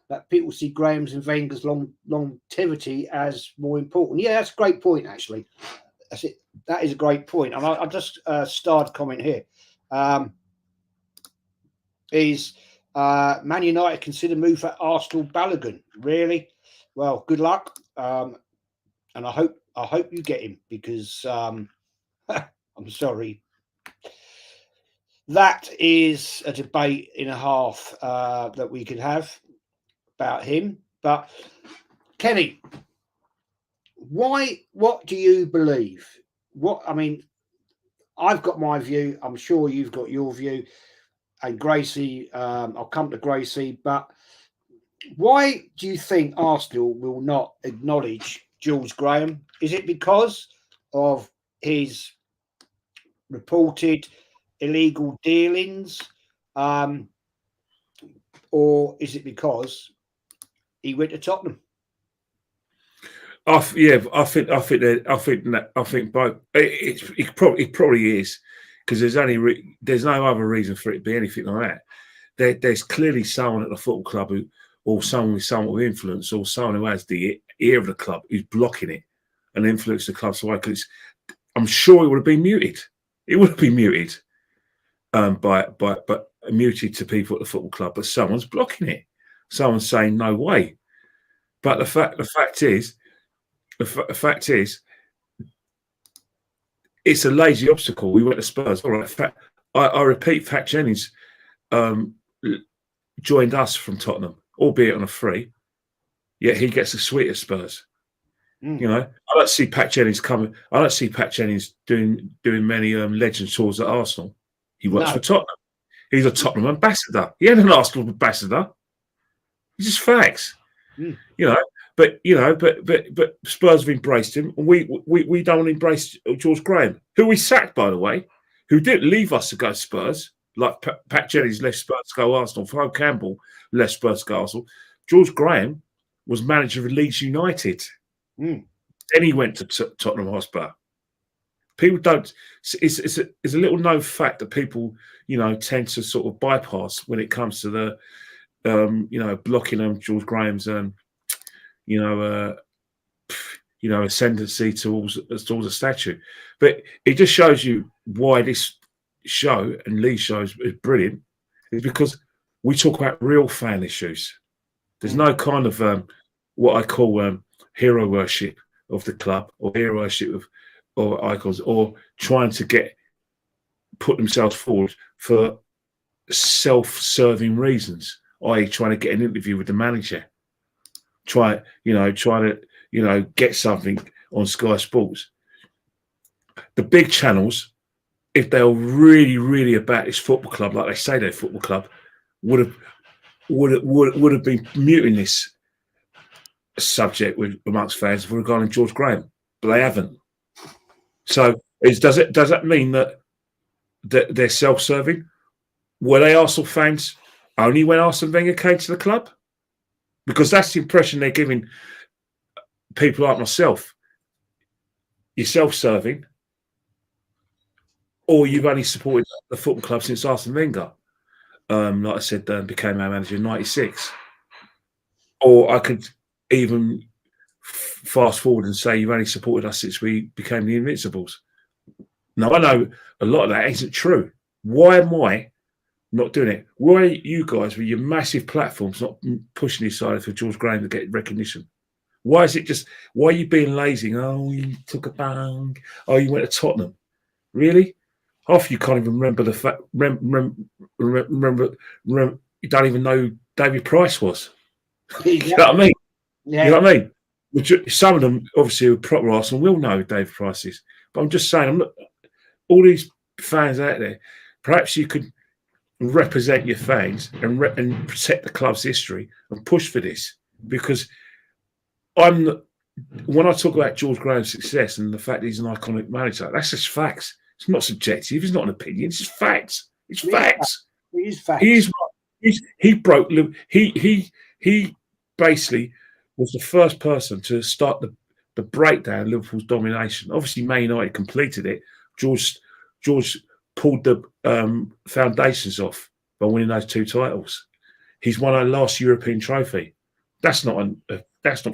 that people see Graham's and Wenger's longevity as more important. Yeah, that's a great point, actually. That's it. That is a great point. And I just starred comment here. Is Man United consider move for Arsenal Balogun? Really? Well, good luck. And I hope you get him because I'm sorry. That is a debate and a half that we could have about him. But Kenny, what do you believe? I've got my view. I'm sure you've got your view. And Gracie, I'll come to Gracie, but why do you think Arsenal will not acknowledge George Graham? Is it because of his reported illegal dealings, or is it because he went to Tottenham? I think both. It probably is, because there's no other reason for it to be anything like that. There's clearly someone at the football club or someone with somewhat of influence, or someone who has the ear of the club who's blocking it and influence the club's way. Because I'm sure it would have been muted. It would have been muted, but muted to people at the football club. But someone's blocking it. Someone's saying no way. But the fact is, it's a lazy obstacle. We went to Spurs. All right. I repeat, Pat Jennings joined us from Tottenham, albeit on a free. Yet he gets a suite at Spurs. You know, I don't see Pat Jennings coming. I don't see Pat Jennings doing many legend tours at Arsenal. He works for Tottenham. He's a Tottenham ambassador. He ain't an Arsenal ambassador. It's just facts. You know. But Spurs have embraced him, and we don't embrace George Graham, who we sacked, by the way, who didn't leave us to go to Spurs, like Pat Jennings left Spurs to go Arsenal, Flo Campbell left Spurs to go Arsenal. George Graham was manager of Leeds United. Then he went to Tottenham Hotspur. People don't. It's a little known fact that people, tend to sort of bypass when it comes to the, blocking George Graham's ascendancy towards a statue. But it just shows you why this show and Lee's show is brilliant. It's because we talk about real fan issues. There's no kind of what I call hero worship of the club, or hero worship or icons, or trying to put themselves forward for self-serving reasons, i.e. trying to get an interview with the manager. Try to get something on Sky Sports. The big channels, if they were really, really about this football club, like they say they're a football club, would have been muting this subject amongst fans regarding George Graham, but they haven't. So does that mean that they're self-serving? Were they Arsenal fans only when Arsene Wenger came to the club? Because that's the impression they're giving people like myself. You're self-serving, or you've only supported the football club since Arsene Wenger, like I said, became our manager in '96. Or I could even fast forward and say you've only supported us since we became the Invincibles. Now, I know a lot of that isn't true. Why am I not doing it? Why are you guys with your massive platforms not pushing this side for George Graham to get recognition? Why are you being lazy? Oh, you took a bang. Oh, you went to Tottenham. Really? Half you can't even remember the fact. Remember, you don't even know who David Price was. You know what I mean? Yeah. You know what I mean? Some of them, obviously, who are proper Arsenal will know who David Price is. But I'm just saying, all these fans out there, perhaps you could represent your fans and protect the club's history and push for this, because when I talk about George Graham's success and the fact he's an iconic manager, that's just facts. It's not subjective. It's not an opinion. It's just facts. It's facts. It is facts. He broke. He basically was the first person to start the breakdown of Liverpool's domination. Obviously, Man United completed it. George pulled the foundations off by winning those 2 titles. He's won our last European trophy. That's not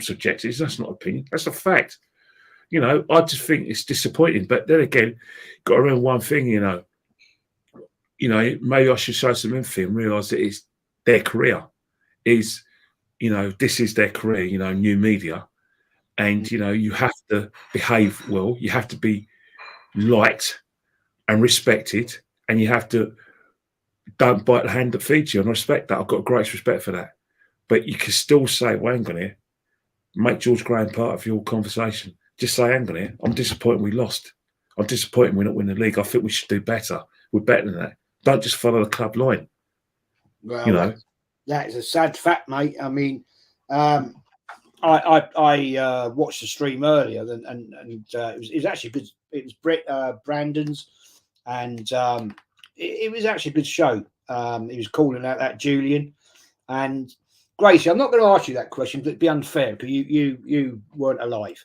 subjective. That's not opinion. That's a fact. I just think it's disappointing. But then again, got to remember one thing. Maybe I should show some empathy and realise that it's their career. This is their career. New media, and you have to behave well. You have to be liked and respected, and you have to don't bite the hand that feeds you. And I respect that. I've got great respect for that. But you can still say, well, hang on here, make George Graham part of your conversation. Just say, hang on here, I'm disappointed we lost. I'm disappointed we're not winning the league. I think we should do better. We're better than that. Don't just follow the club line. Well, that is a sad fact, mate. I mean, I watched the stream earlier, and it was actually good. It was Brandon's and it was actually a good show. He was calling out that Julian and Gracie. I'm not going to ask you that question, but it'd be unfair because you weren't alive.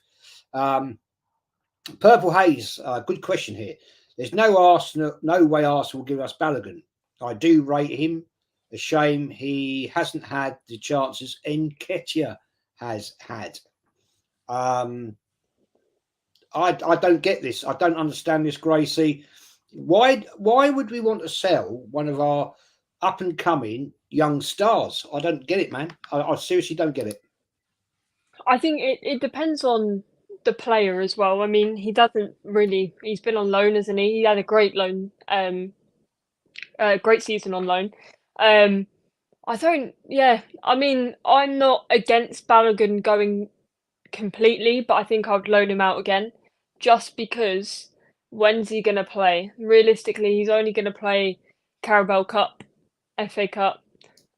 Purple Haze, good question here. There's no way Arsenal will give us Balogun. I do rate him. A shame he hasn't had the chances Nketiah has had. I don't get this. I don't understand this, Gracie. Why would we want to sell one of our up and coming young stars? I don't get it, man. I seriously don't get it. I think it depends on the player as well. I mean, he's been on loan, isn't he? He had a great loan, great season on loan. I mean, I'm not against Balogun going completely, but I think I would loan him out again just because when's he going to play? Realistically, he's only going to play Carabao Cup, FA Cup.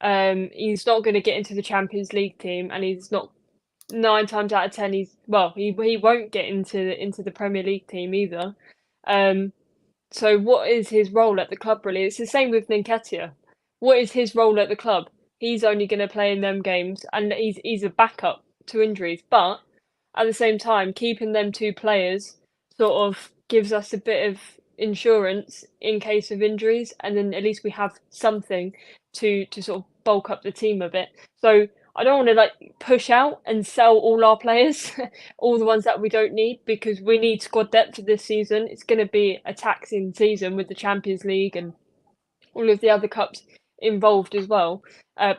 He's not going to get into the Champions League team, and he's not 9 times out of 10. He won't get into the Premier League team either. So what is his role at the club really? It's the same with Nketiah. What is his role at the club? He's only going to play in them games, and he's a backup to injuries. But at the same time, keeping them 2 players sort of gives us a bit of insurance in case of injuries, and then at least we have something to sort of bulk up the team a bit. So I don't want to push out and sell all our players, all the ones that we don't need, because we need squad depth for this season. It's going to be a taxing season with the Champions League and all of the other cups involved as well,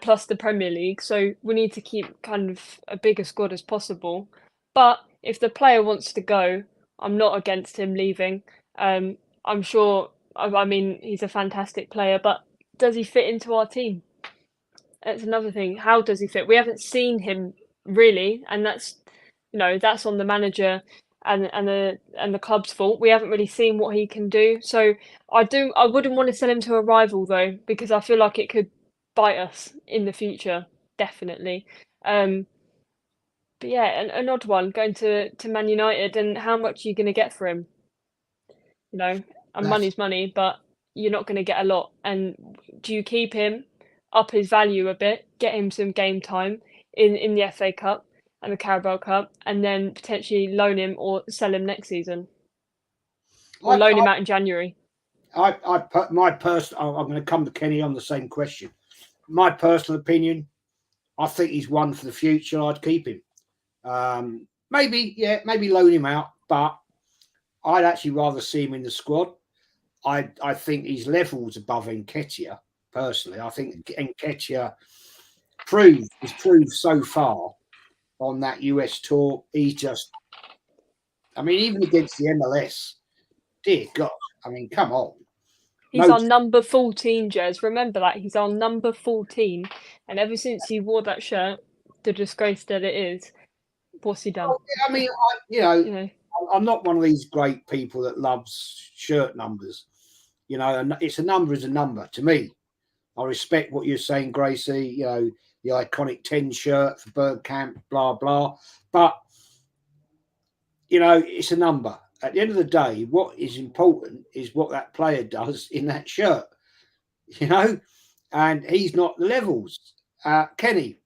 plus the Premier League. So we need to keep kind of a bigger squad as possible. But if the player wants to go, I'm not against him leaving. I'm sure, I mean, he's a fantastic player, but does he fit into our team? That's another thing. How does he fit? We haven't seen him really, and that's on the manager and the club's fault. We haven't really seen what he can do. So I wouldn't want to sell him to a rival though, because I feel like it could bite us in the future, definitely. But yeah, an odd one going to Man United, and how much are you going to get for him? And money's money, but you're not going to get a lot. And do you keep him, up his value a bit, get him some game time in the FA Cup and the Carabao Cup, and then potentially loan him or sell him next season, or loan him out in January? I'm going to come to Kenny on the same question. My personal opinion, I think he's one for the future. I'd keep him. Maybe loan him out, but I'd actually rather see him in the squad. I think he's levels above Nketiah. Personally, I think Nketiah has proved so far on that US tour. He's just, I mean, even against the MLS, dear God, I mean, come on. He's on number 14, Jez. Remember that. He's on number 14. And ever since he wore that shirt, the disgrace that it is, what's he done? Well, I mean, I'm not one of these great people that loves shirt numbers. And it's a number is a number to me. I respect what you're saying, Gracie, the iconic 10 shirt for Bergkamp, blah, blah. But, it's a number. At the end of the day, what is important is what that player does in that shirt, and he's not the levels. Ken.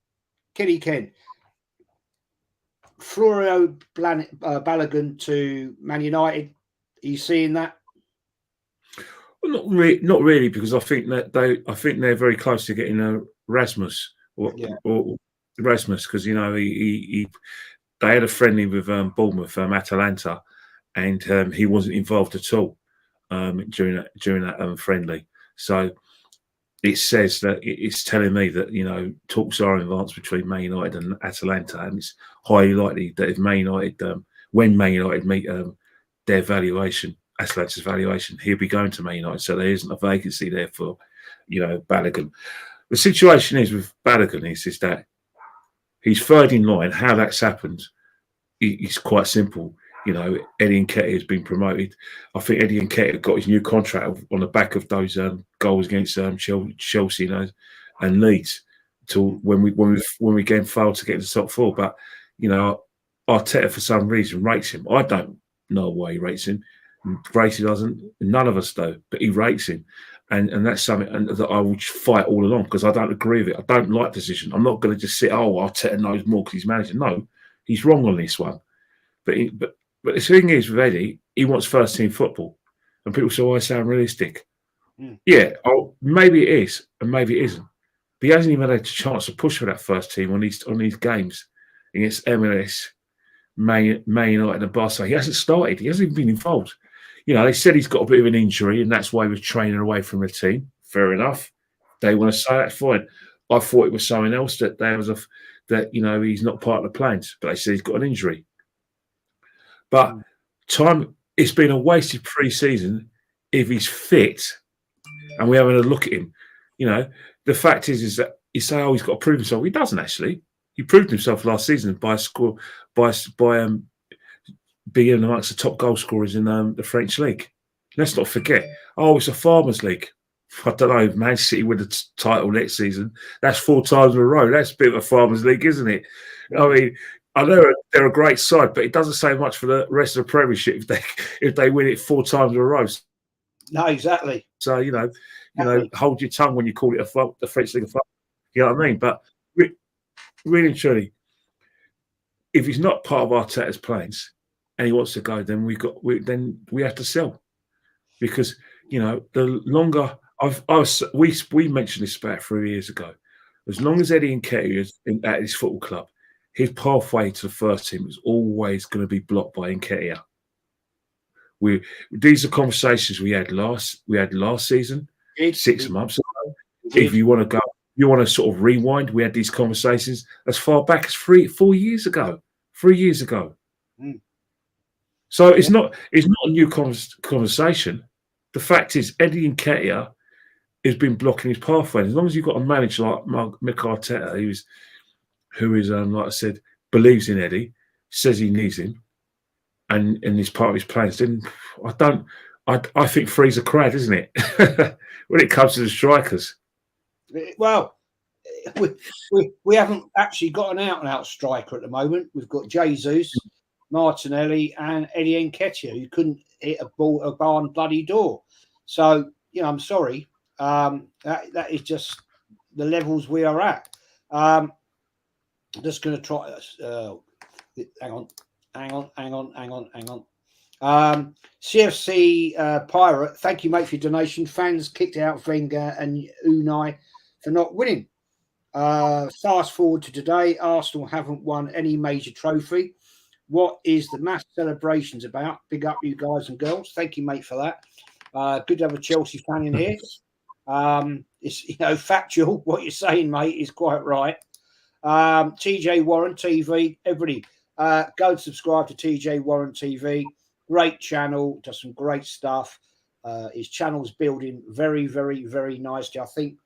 Florio Balogun to Man United, are you seeing that? Well, not really, because I think they're very close to getting Rasmus or Rasmus, because they had a friendly with Bournemouth, Atalanta, and he wasn't involved at all during that friendly. So it says that it's telling me that talks are advanced between Man United and Atalanta, and it's highly likely that if Man United, when Man United meet their valuation, Atalanta's valuation, he'll be going to Man United. So there isn't a vacancy there for Balogun. The situation is with Balogun is that he's third in line. How that's happened is quite simple. Eddie Nketiah has been promoted. I think Eddie Nketiah got his new contract on the back of those goals against Chelsea and Leeds. Till when we again failed to get to the top 4. But Arteta for some reason rates him. I don't know why he rates him. Gracie doesn't. None of us do, but he rates him. And that's something that I will fight all along because I don't agree with it. I don't like the decision. I'm not going to just say, oh, Arteta knows more because he's manager. No, he's wrong on this one. But the thing is with Eddie, he wants first team football. And people say, oh, I sound realistic. Yeah, maybe it is, and maybe it isn't. But he hasn't even had a chance to push for that first team on these games against MLS, Man United and Barca. He hasn't started. He hasn't even been involved. You know, they said he's got a bit of an injury and that's why he was training away from the team. Fair enough. They want to say that's fine. I thought it was something else that he's not part of the plans, but they said he's got an injury. But it's been a wasted pre-season if he's fit and we haven't had a look at him. You know, the fact is that you say, oh, he's got to prove himself. He doesn't actually. He proved himself last season by being amongst the top goal scorers in the French league. Let's not forget. Oh, it's a Farmers League. I don't know. Man City win the title next season. That's 4 times in a row. That's a bit of a Farmers League, isn't it? I mean, I know they're a great side, but it doesn't say much for the rest of the Premiership if they win it 4 times in a row. No, exactly. So hold your tongue when you call it the French League of Farmers. You know what I mean? But really and truly, if he's not part of Arteta's plans and he wants to go, then we have to sell, because the longer we mentioned this about 3 years ago. As long as Eddie Nketiah is at his football club, his pathway to the first team is always going to be blocked by Nketiah. These are conversations we had last season, 6 months ago. If you want to go, you want to sort of rewind. We had these conversations as far back as 4 years ago. 3 years ago. So it's not a new conversation. The fact is, Eddie Nketiah has been blocking his pathway. As long as you've got a manager like Mikel Arteta, who is like I said, believes in Eddie, says he needs him, and is part of his plans, then I think three's a crowd, isn't it? When it comes to the strikers. Well, we haven't actually got an out-and-out striker at the moment. We've got Jesus, Martinelli, and Eddie Nketiah, who couldn't hit a barn bloody door. So, I'm sorry. That is just the levels we are at. I'm just going to try this. Hang on. CFC Pirate, thank you, mate, for your donation. Fans kicked out Wenger and Unai for not winning. Fast forward to today, Arsenal haven't won any major trophy. What is the mass celebrations about? Big up, you guys and girls. Thank you, mate, for that. Good to have a Chelsea fan in here. It's factual. What you're saying, mate, is quite right. TJ Warren TV, everybody, go and subscribe to TJ Warren TV. Great channel, does some great stuff. His channel's building very, very, very nicely. I think,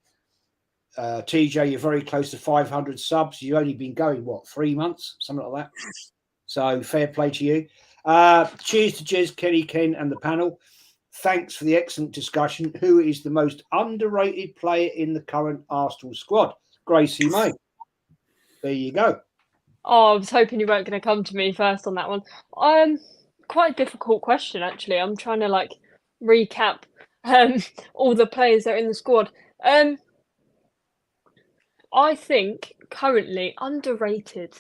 TJ, you're very close to 500 subs. You've only been going, 3 months? Something like that. So fair play to you. Cheers to Jez, Kenny, Ken, and the panel. Thanks for the excellent discussion. Who is the most underrated player in the current Arsenal squad? Gracie-Mae. There you go. Oh, I was hoping you weren't going to come to me first on that one. Quite a difficult question, actually. I'm trying to recap all the players that are in the squad. I think currently underrated.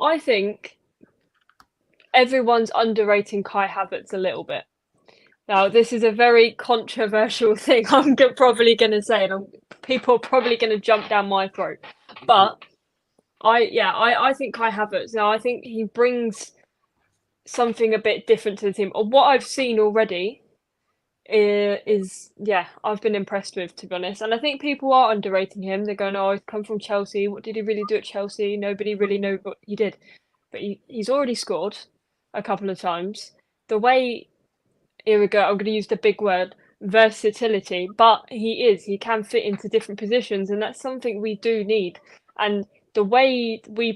I think everyone's underrating Kai Havertz a little bit. Now, this is a very controversial thing I'm probably going to say, and people are probably going to jump down my throat. But I think Kai Havertz, now I think he brings something a bit different to the team. What I've seen already is I've been impressed with, to be honest. And I think people are underrating him. They're going, oh, he's come from Chelsea. What did he really do at Chelsea? Nobody really knows what he did. But he's already scored a couple of times. The way, here we go, I'm going to use the big word, versatility. But he can fit into different positions. And that's something we do need. And the way we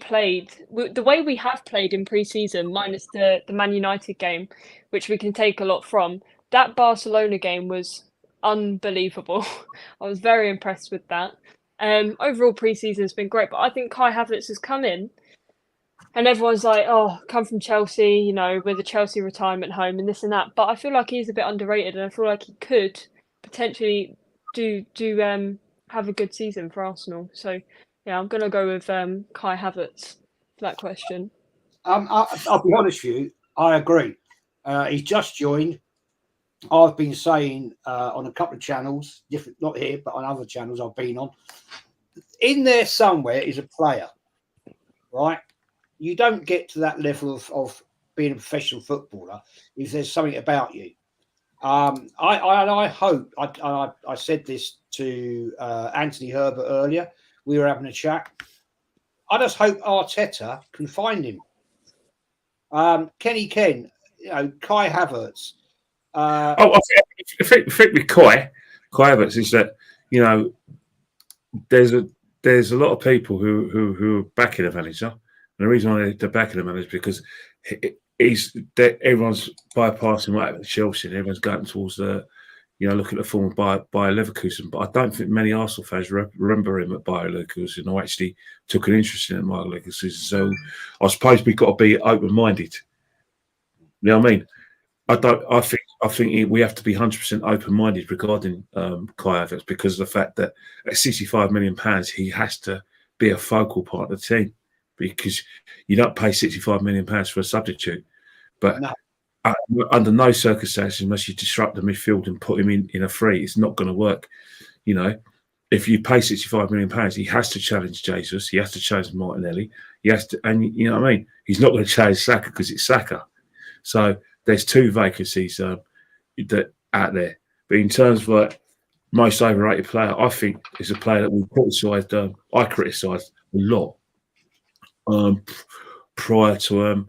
have played in pre-season, minus the Man United game, which we can take a lot from, that Barcelona game was unbelievable. I was very impressed with that. Overall, pre-season has been great, but I think Kai Havertz has come in And everyone's like, oh, come from Chelsea, you know, with a Chelsea retirement home and this and that. But I feel like he's a bit underrated, and I feel like he could potentially do have a good season for Arsenal. So yeah, I'm gonna go with Kai Havertz for that question. I'll be honest with you, I agree. He's just joined. I've been saying on a couple of channels, different, not here, but on other channels I've been on. In there somewhere is a player, right? You don't get to that level of being a professional footballer if there's something about you. I hope, I said this to Anthony Herbert earlier. We were having a chat. I just hope Arteta can find him. Kenny Ken, you know, Kai Havertz. I think with Kai Havertz is that, you know, there's a lot of people who are backing the manager, and the reason why they're backing the manager is because everyone's bypassing what happened at Chelsea, and everyone's going towards the, you know, looking at the form of Bayer Leverkusen. But I don't think many Arsenal fans remember him at Bayer Leverkusen, or actually took an interest in Bayer Leverkusen. So I suppose we've got to be open-minded. You know what I mean? I think we have to be 100% open-minded regarding Kai Havertz, because of the fact that at £65 million, he has to be a focal part of the team, because you don't pay £65 million for a substitute. But No. Under no circumstances must you disrupt the midfield and put him in a free. It's not going to work. You know, if you pay £65 million, he has to challenge Jesus. He has to challenge Martinelli. He has to, and you know what I mean? He's not going to challenge Saka because it's Saka. So there's two vacancies that out there. But in terms of like most overrated player, I think is a player that we criticised. I criticised a lot prior to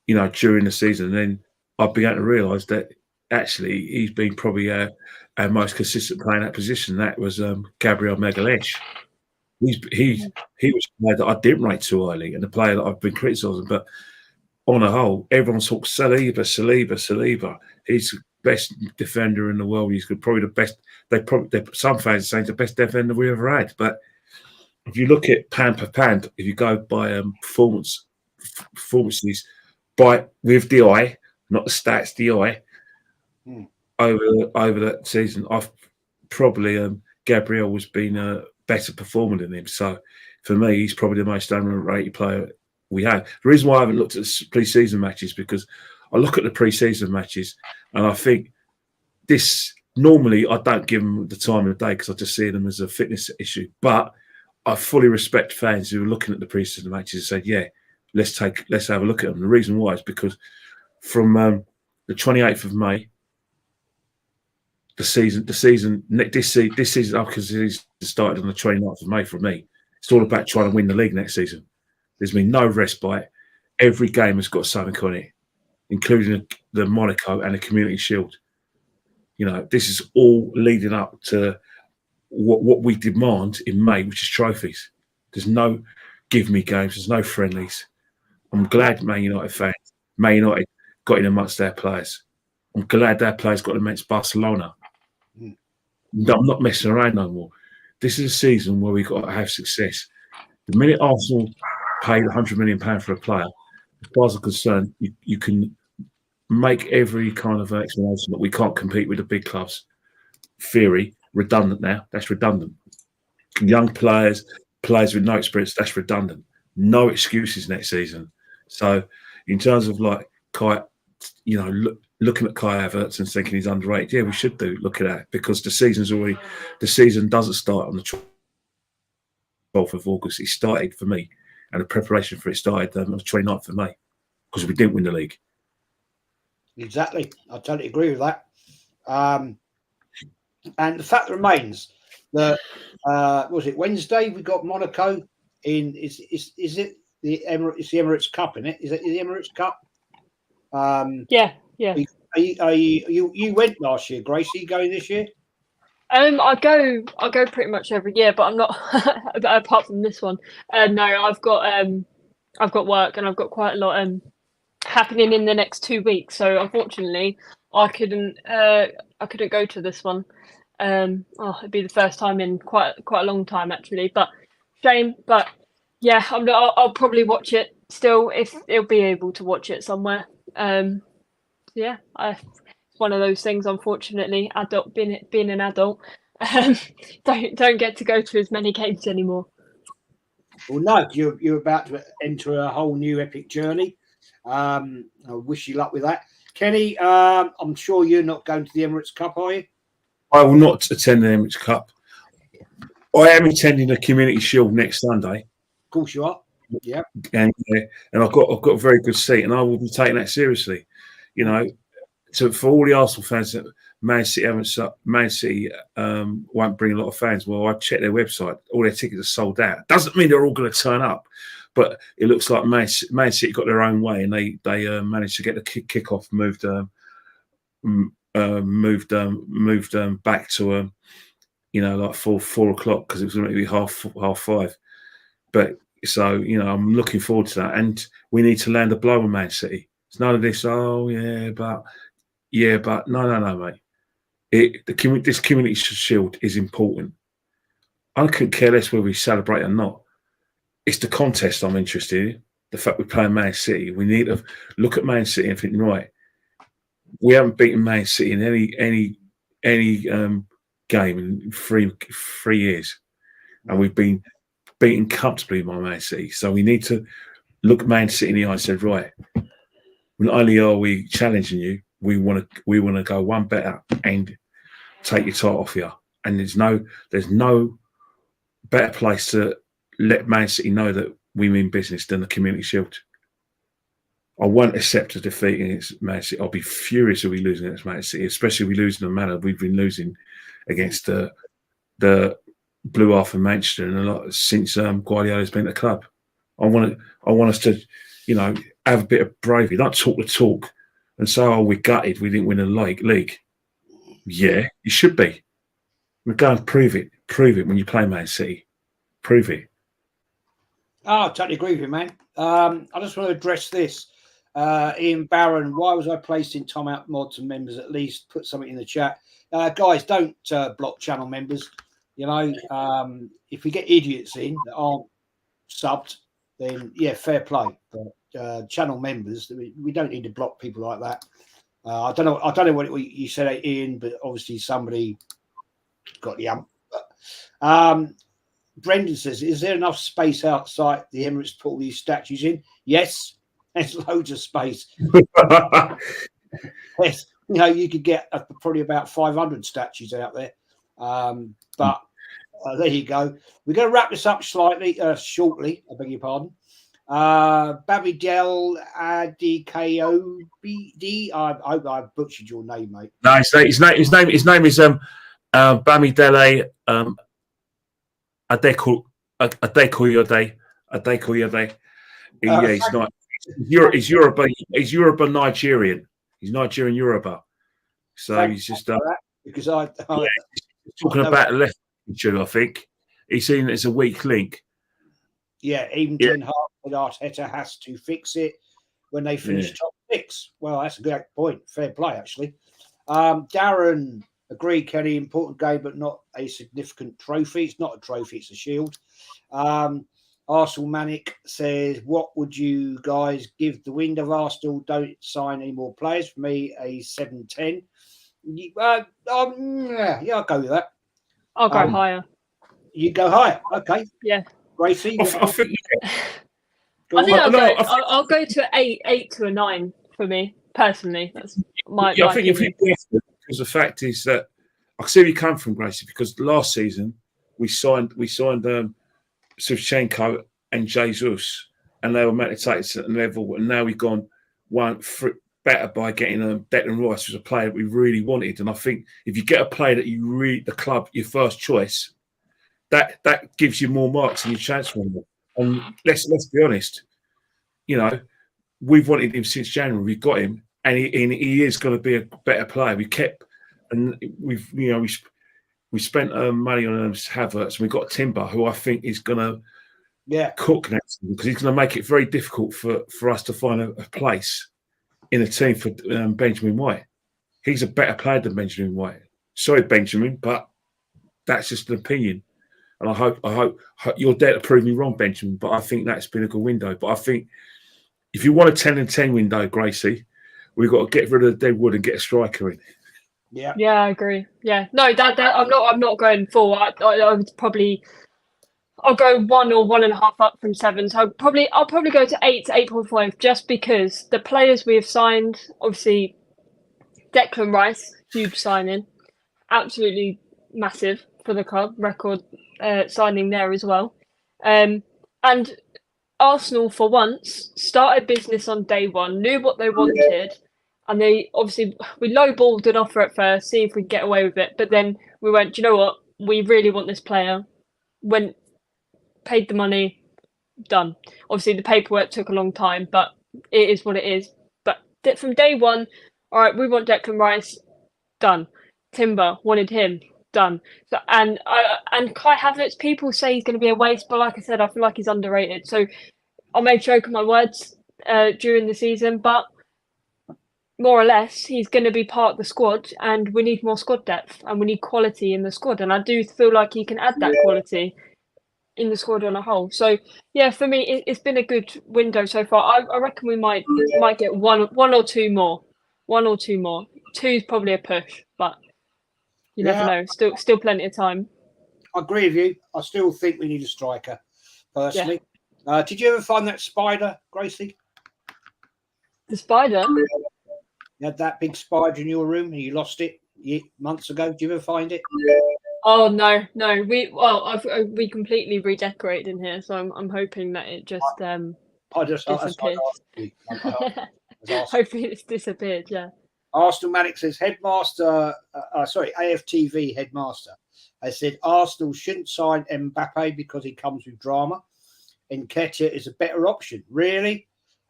you know, during the season. And then I began to realise that actually he's been probably our most consistent player in that position. That was Gabriel Magalhaes. He was a player that I didn't rate too highly, and a player that I've been criticising. But on a whole, everyone talks Saliba. He's the best defender in the world. He's probably the best. Some fans are saying the best defender we ever had. But if you look at pound per pound, if you go by performances with the eye, not the stats, the eye, over that season, I've probably Gabriel has been a better performer than him. So for me, he's probably the most underrated player we have. The reason why I haven't looked at the pre-season matches, because I look at the pre-season matches and I think this, normally I don't give them the time of the day because I just see them as a fitness issue. But I fully respect fans who are looking at the pre-season matches and say, yeah, let's have a look at them. The reason why is because from the 28th of May, this season, because it started on the 29th of May for me. It's all about trying to win the league next season. There's been no respite. Every game has got something on it, including the Monaco and the Community Shield. You know, this is all leading up to what we demand in May, which is trophies. There's no give me games. There's no friendlies. I'm glad Man United got in amongst their players. I'm glad their players got against Barcelona. I'm not messing around no more. This is a season where we've got to have success. The minute Arsenal paid £100 million for a player, as far as I'm concerned, you can make every kind of explanation that we can't compete with the big clubs. Theory, redundant now. That's redundant. Young players with no experience, that's redundant. No excuses next season. So in terms of like Kai, you know, looking at Kai Havertz and thinking he's underrated, yeah, we should look at that, because the season doesn't start on the 12th of August. It started for me, and the preparation for it started on the 29th of May, because we didn't win the league. Exactly. I totally agree with that. And the fact remains that was it Wednesday we got Monaco in? Is it the Emirates? It's the Emirates Cup, isn't it? Is it the Emirates Cup? Yeah. You went last year, Gracie? Are you going this year? I go pretty much every year, but I'm not apart from this one. No, I've got work, and I've got quite a lot happening in the next 2 weeks. So unfortunately, I couldn't go to this one. It'd be the first time in quite a long time actually, but shame. But yeah, I'll probably watch it still, if he'll be able to watch it somewhere. Yeah, it's one of those things. Unfortunately, being an adult, don't get to go to as many games anymore. Well, no, you're about to enter a whole new epic journey. I wish you luck with that, Kenny. I'm sure you're not going to the Emirates Cup, are you? I will not attend the Emirates Cup. I am attending the Community Shield next Sunday. Of course you are. Yeah, and I've got a very good seat, and I will be taking that seriously. You know, so for all the Arsenal fans that Man City won't bring a lot of fans. Well, I checked their website; all their tickets are sold out. Doesn't mean they're all going to turn up, but it looks like Man City got their own way, and they managed to get the kickoff moved back to like 4 o'clock, because it was going to be half 5. But so I'm looking forward to that, and we need to land a blow on Man City. It's none of this. Oh but no, mate. This Community Shield is important. I couldn't care less whether we celebrate or not. It's the contest I'm interested in. The fact we're playing Man City, we need to look at Man City and think, right, we haven't beaten Man City in any game in three years, and we've been beaten comfortably by Man City. So we need to look Man City in the eye and say, right, not only are we challenging you, we want to go one better and take your title off you. And there's no better place to let Man City know that we mean business than the Community Shield. I won't accept a defeat against Man City. I'll be furious if we lose against Man City, especially if we lose in the manner we've been losing against the Blue Half in Manchester and a lot since Guardiola's been at the club. I want us to, have a bit of bravery. Don't talk the talk and say, "Oh, we're gutted. We didn't win a league." Yeah, you should be. We're going to prove it. Prove it when you play Man City. Prove it. Oh, I totally agree with you, man. I just want to address this. Ian Barron, why was I placed in timeout mods and members? At least put something in the chat. Guys, don't block channel members. If we get idiots in that aren't subbed, then yeah, fair play. But channel members, we don't need to block people like that. I don't know what you said, Ian, but obviously somebody got the ump. Brendan says, "Is there enough space outside the Emirates to put all these statues in?" Yes, there's loads of space. Yes, you could get probably about 500 statues out there. But there you go. We're going to wrap this up shortly. I beg your pardon. Babidel Adikobd. I hope I butchered your name, mate. No, his name is Bamidele Adekoyode. Yeah, he's not. He's Yoruba. He's Yoruba Nigerian. He's Nigerian Yoruba. So he's just because I talking about left, I think he's seen it as a weak link. Yeah, even Ten Hag said Arteta has to fix it when they finish top 6. Well, that's a good point. Fair play, actually. Darren, agree, Kenny. Important game, but not a significant trophy. It's not a trophy; it's a shield. Arsenal Manic says, "What would you guys give the wind of Arsenal? Don't sign any more players." For me, a 7-10. Yeah, I'll go with that. I'll go higher. You go higher, okay? Yeah. Gracie, I think I'll go to 8 to a 9 for me personally. That's my. I think if you because the fact is that I see where you come from, Gracie, because last season we signed Shevchenko and Jesus, and they were meant to take us at a level, and now we've gone one better by getting Declan Rice, who's a player that we really wanted. And I think if you get a player that you really the club your first choice, that gives you more marks in your transfer. And let's be honest, we've wanted him since January. We've got him, and he is going to be a better player. We spent money on Havertz, and we got Timber, who I think is going to cook next season, because he's going to make it very difficult for us to find a place in a team for Benjamin White. He's a better player than Benjamin White. Sorry, Benjamin, but that's just an opinion. And I hope you're there to prove me wrong, Benjamin. But I think that's been a good window. But I think if you want a 10 and 10 window, Gracie, we've got to get rid of the dead wood and get a striker in. Yeah. Yeah, I agree. Yeah, no, that I'm not going full. I would probably I'll go 1 or 1.5 up from 7. So I'll probably go to 8 to 8.5 just because the players we have signed, obviously Declan Rice, huge signing, absolutely massive for the club, record signing there as well. And Arsenal, for once, started business on day one, knew what they wanted, and we lowballed an offer at first, see if we could get away with it. But then we went, do you know what? We really want this player. Paid the money, done. Obviously, the paperwork took a long time, but it is what it is. But from day one, all right, we want Declan Rice, done. Timber, wanted him, done. So and Kai Havertz, people say he's going to be a waste, but like I said, I feel like he's underrated. So I may choke on my words during the season, but more or less, he's going to be part of the squad, and we need more squad depth, and we need quality in the squad, and I do feel like he can add that quality in the squad on a whole. So yeah, for me, it's been a good window so far. I reckon we might get one or two more. 1 or 2 more. 2 is probably a push, but you never know. Still plenty of time. I agree with you. I still think we need a striker, personally. Yeah. Did you ever find that spider, Gracie? The spider? You had that big spider in your room and you lost it months ago. Did you ever find it? Oh no. We completely redecorated in here, so I'm hoping that it just disappeared. Hopefully it's disappeared. Yeah. Arsenal Manic says AFTV headmaster. I said Arsenal shouldn't sign Mbappe because he comes with drama. Nketiah is a better option. Really?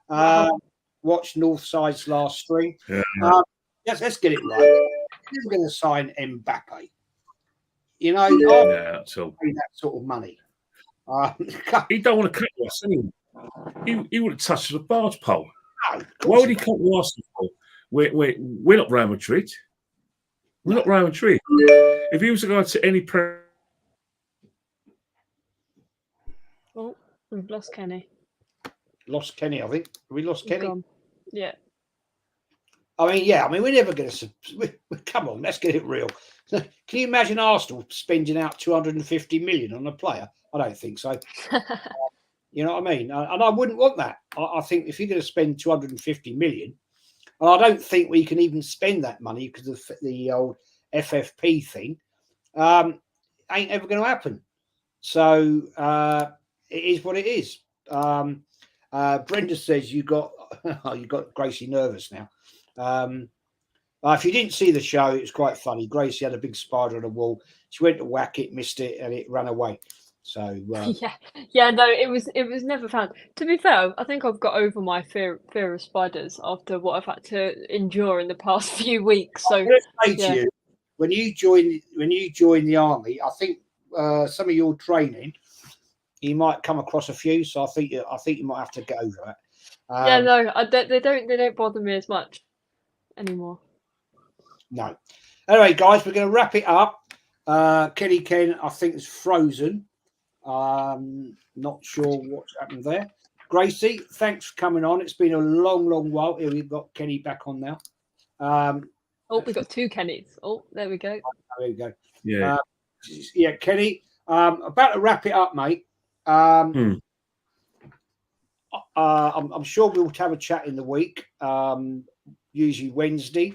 Watch Northside's last stream. Yeah. Yes, let's get it right. Who's going to sign Mbappe? You know, that sort of money. He don't want to cut us anyway. He would have touched the barge pole. No, why would he cut the Arsenal pole? We're not Real Madrid. We're not Real Madrid. If he was to go to any Oh, we've lost Kenny. Lost Kenny, I think. Have we lost Kenny? Gone. Yeah. I mean, we're never going to. Come on, let's get it real. Can you imagine Arsenal spending out 250 million on a player? I don't think so. You know what I mean? And I wouldn't want that. I think if you're going to spend 250 million, and I don't think we can even spend that money because of the old FFP thing, ain't ever going to happen. So it is what it is. Brenda says you got Gracie nervous now. If you didn't see the show, it was quite funny. Gracie had a big spider on the wall. She went to whack it, missed it, and it ran away. So no, it was never found. To be fair, I think I've got over my fear of spiders after what I've had to endure in the past few weeks. So to you, when you join the army, I think some of your training, you might come across a few. So I think you might have to get over that. They don't bother me as much anymore. No. Anyway, guys, we're going to wrap it up. Kenny Ken, I think, is frozen. Not sure what's happened there. Gracie, thanks for coming on. It's been a long while. Here we've got Kenny back on now. We've got 2 Kennys. Oh, there we go. There we go. Yeah. Kenny. About to wrap it up, mate. I'm sure we'll have a chat in the week. Usually Wednesday.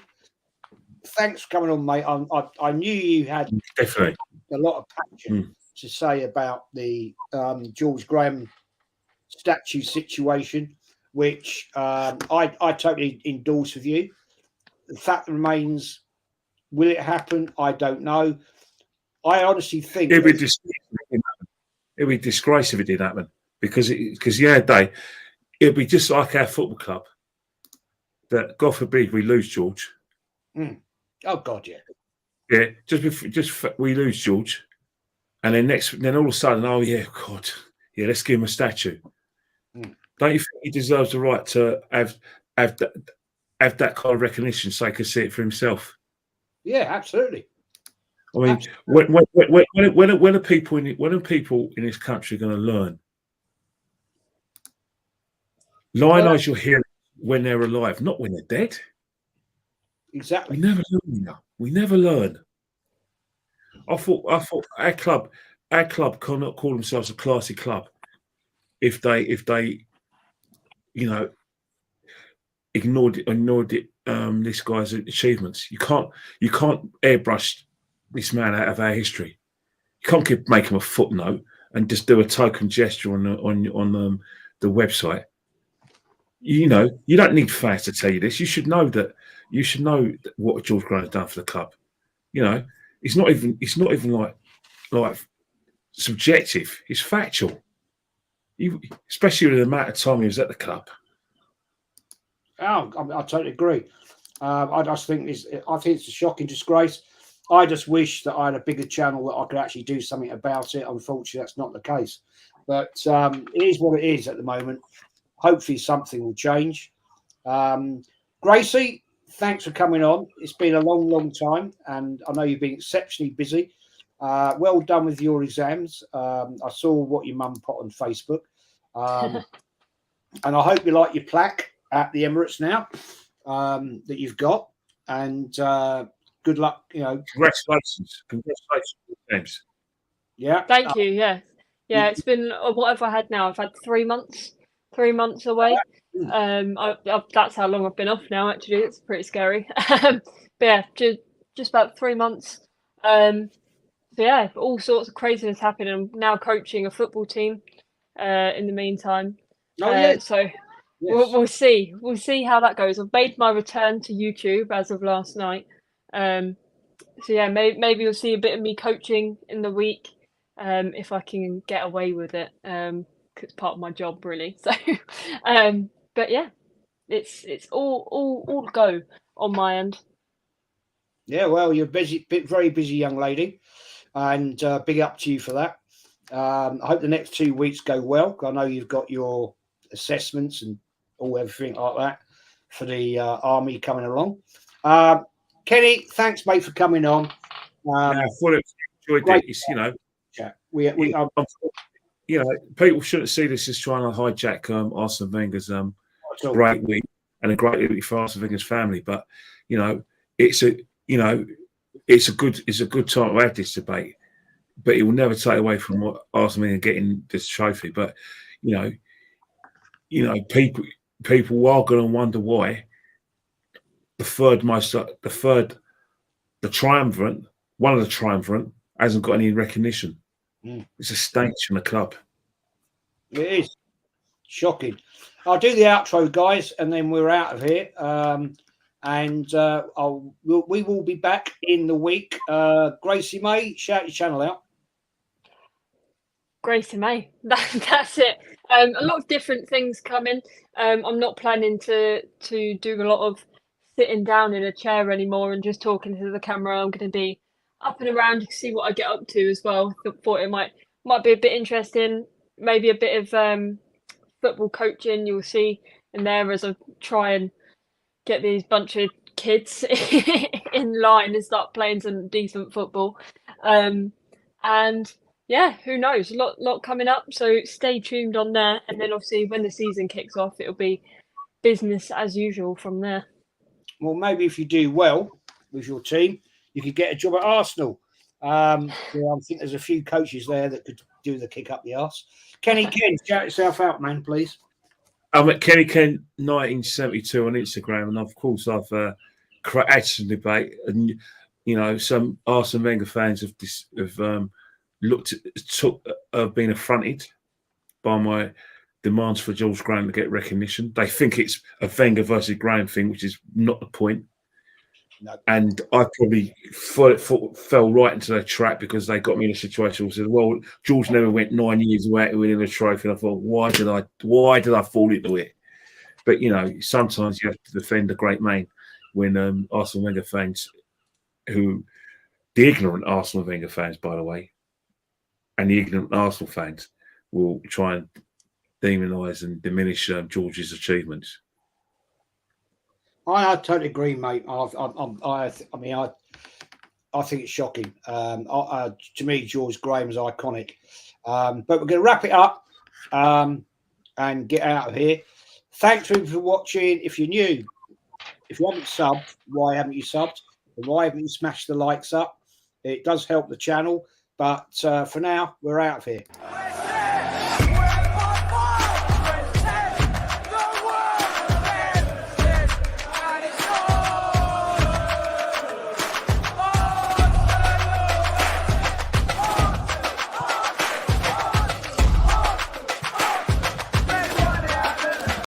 Thanks for coming on, mate. I knew you had definitely a lot of passion to say about the George Graham statue situation, which I totally endorse with you. The fact remains, will it happen? I don't know. I honestly think it'd be disgrace if it did happen because it'd be just like our football club. That God forbid we lose George. Oh God, yeah. Yeah, just we lose George, and then all of a sudden, oh yeah, God, yeah, let's give him a statue. Don't you think he deserves the right to have that kind of recognition so he can see it for himself? Yeah, absolutely. I mean, when are people in this country going to learn? Lionise your heroes when they're alive, not when they're dead. Exactly. We never learn now. We never learn. I thought our club cannot call themselves a classy club if they ignored this guy's achievements. You can't airbrush this man out of our history. You can't make him a footnote and just do a token gesture on the website. You don't need fans to tell you this. You should know that. You should know what George Graham has done for the club. It's not even like subjective. It's factual. Especially with the amount of time he was at the club. Oh, I totally agree. I just think it's a shocking disgrace. I just wish that I had a bigger channel that I could actually do something about it. Unfortunately, that's not the case. But it is what it is at the moment. Hopefully, something will change. Gracie, thanks for coming on. It's been a long, long time, and I know you've been exceptionally busy. Well done with your exams. I saw what your mum put on Facebook. And I hope you like your plaque at the Emirates now that you've got. And good luck. Congratulations, James. Yeah. Thank you. Yeah. It's been what have I had now? I've had 3 months. 3 months away. That's how long I've been off now. Actually, it's pretty scary. But yeah, just about 3 months. So yeah, all sorts of craziness happening. I'm now coaching a football team. In the meantime, so Yes. we'll see. We'll see how that goes. I've made my return to YouTube as of last night. So yeah, maybe you'll see a bit of me coaching in the week, if I can get away with it. 'Cause it's part of my job, really. So, but yeah, it's all go on my end. Yeah, well, you're busy, very busy young lady, and big up to you for that. I hope the next 2 weeks go well. I know you've got your assessments and everything like that for the army coming along. Kenny, thanks, mate, for coming on. I fully enjoyed it. It's, people shouldn't see this as trying to hijack Arsene Wenger's great week and a great week for Arsene Wenger's family. But it's a good time to have this debate. But it will never take away from what Arsene Wenger getting this trophy. But people are going to wonder why the triumvirate, one of the triumvirate, hasn't got any recognition. It's a stench from the club. It is shocking. I'll do the outro, guys, and then we're out of here. We will be back in the week. Gracie-Mae, shout your channel out. Gracie-Mae. That's it. A lot of different things coming. I'm not planning to do a lot of sitting down in a chair anymore and just talking to the camera. I'm going to be up and around to see what I get up to as well. Thought it might be a bit interesting. Maybe a bit of football coaching you'll see in there as I try and get these bunch of kids in line and start playing some decent football. And yeah, who knows? A lot coming up. So stay tuned on there. And then obviously when the season kicks off, it'll be business as usual from there. Well, maybe if you do well with your team, you could get a job at Arsenal. I think there's a few coaches there that could do the kick up the arse. Kenny Ken, shout yourself out, man, please. I'm at Kenny Ken 1972 on Instagram, and of course I've had some debate, and some Arsene Wenger fans have been affronted by my demands for George Graham to get recognition. They think it's a Wenger versus Graham thing, which is not the point. No. And I probably fell right into their trap because they got me in a situation where I said, well, George never went 9 years without winning a trophy. And I thought, why did I fall into it? But, sometimes you have to defend a great man when Arsene Wenger fans, the ignorant Arsenal Wenger fans, by the way, and the ignorant Arsenal fans will try and demonise and diminish George's achievements. I totally agree, mate. I think it's shocking. To me, George Graham is iconic. But we're going to wrap it up and get out of here. Thanks for watching. If you're new, if you haven't subbed, why haven't you subbed? And why haven't you smashed the likes up? It does help the channel. But for now, we're out of here.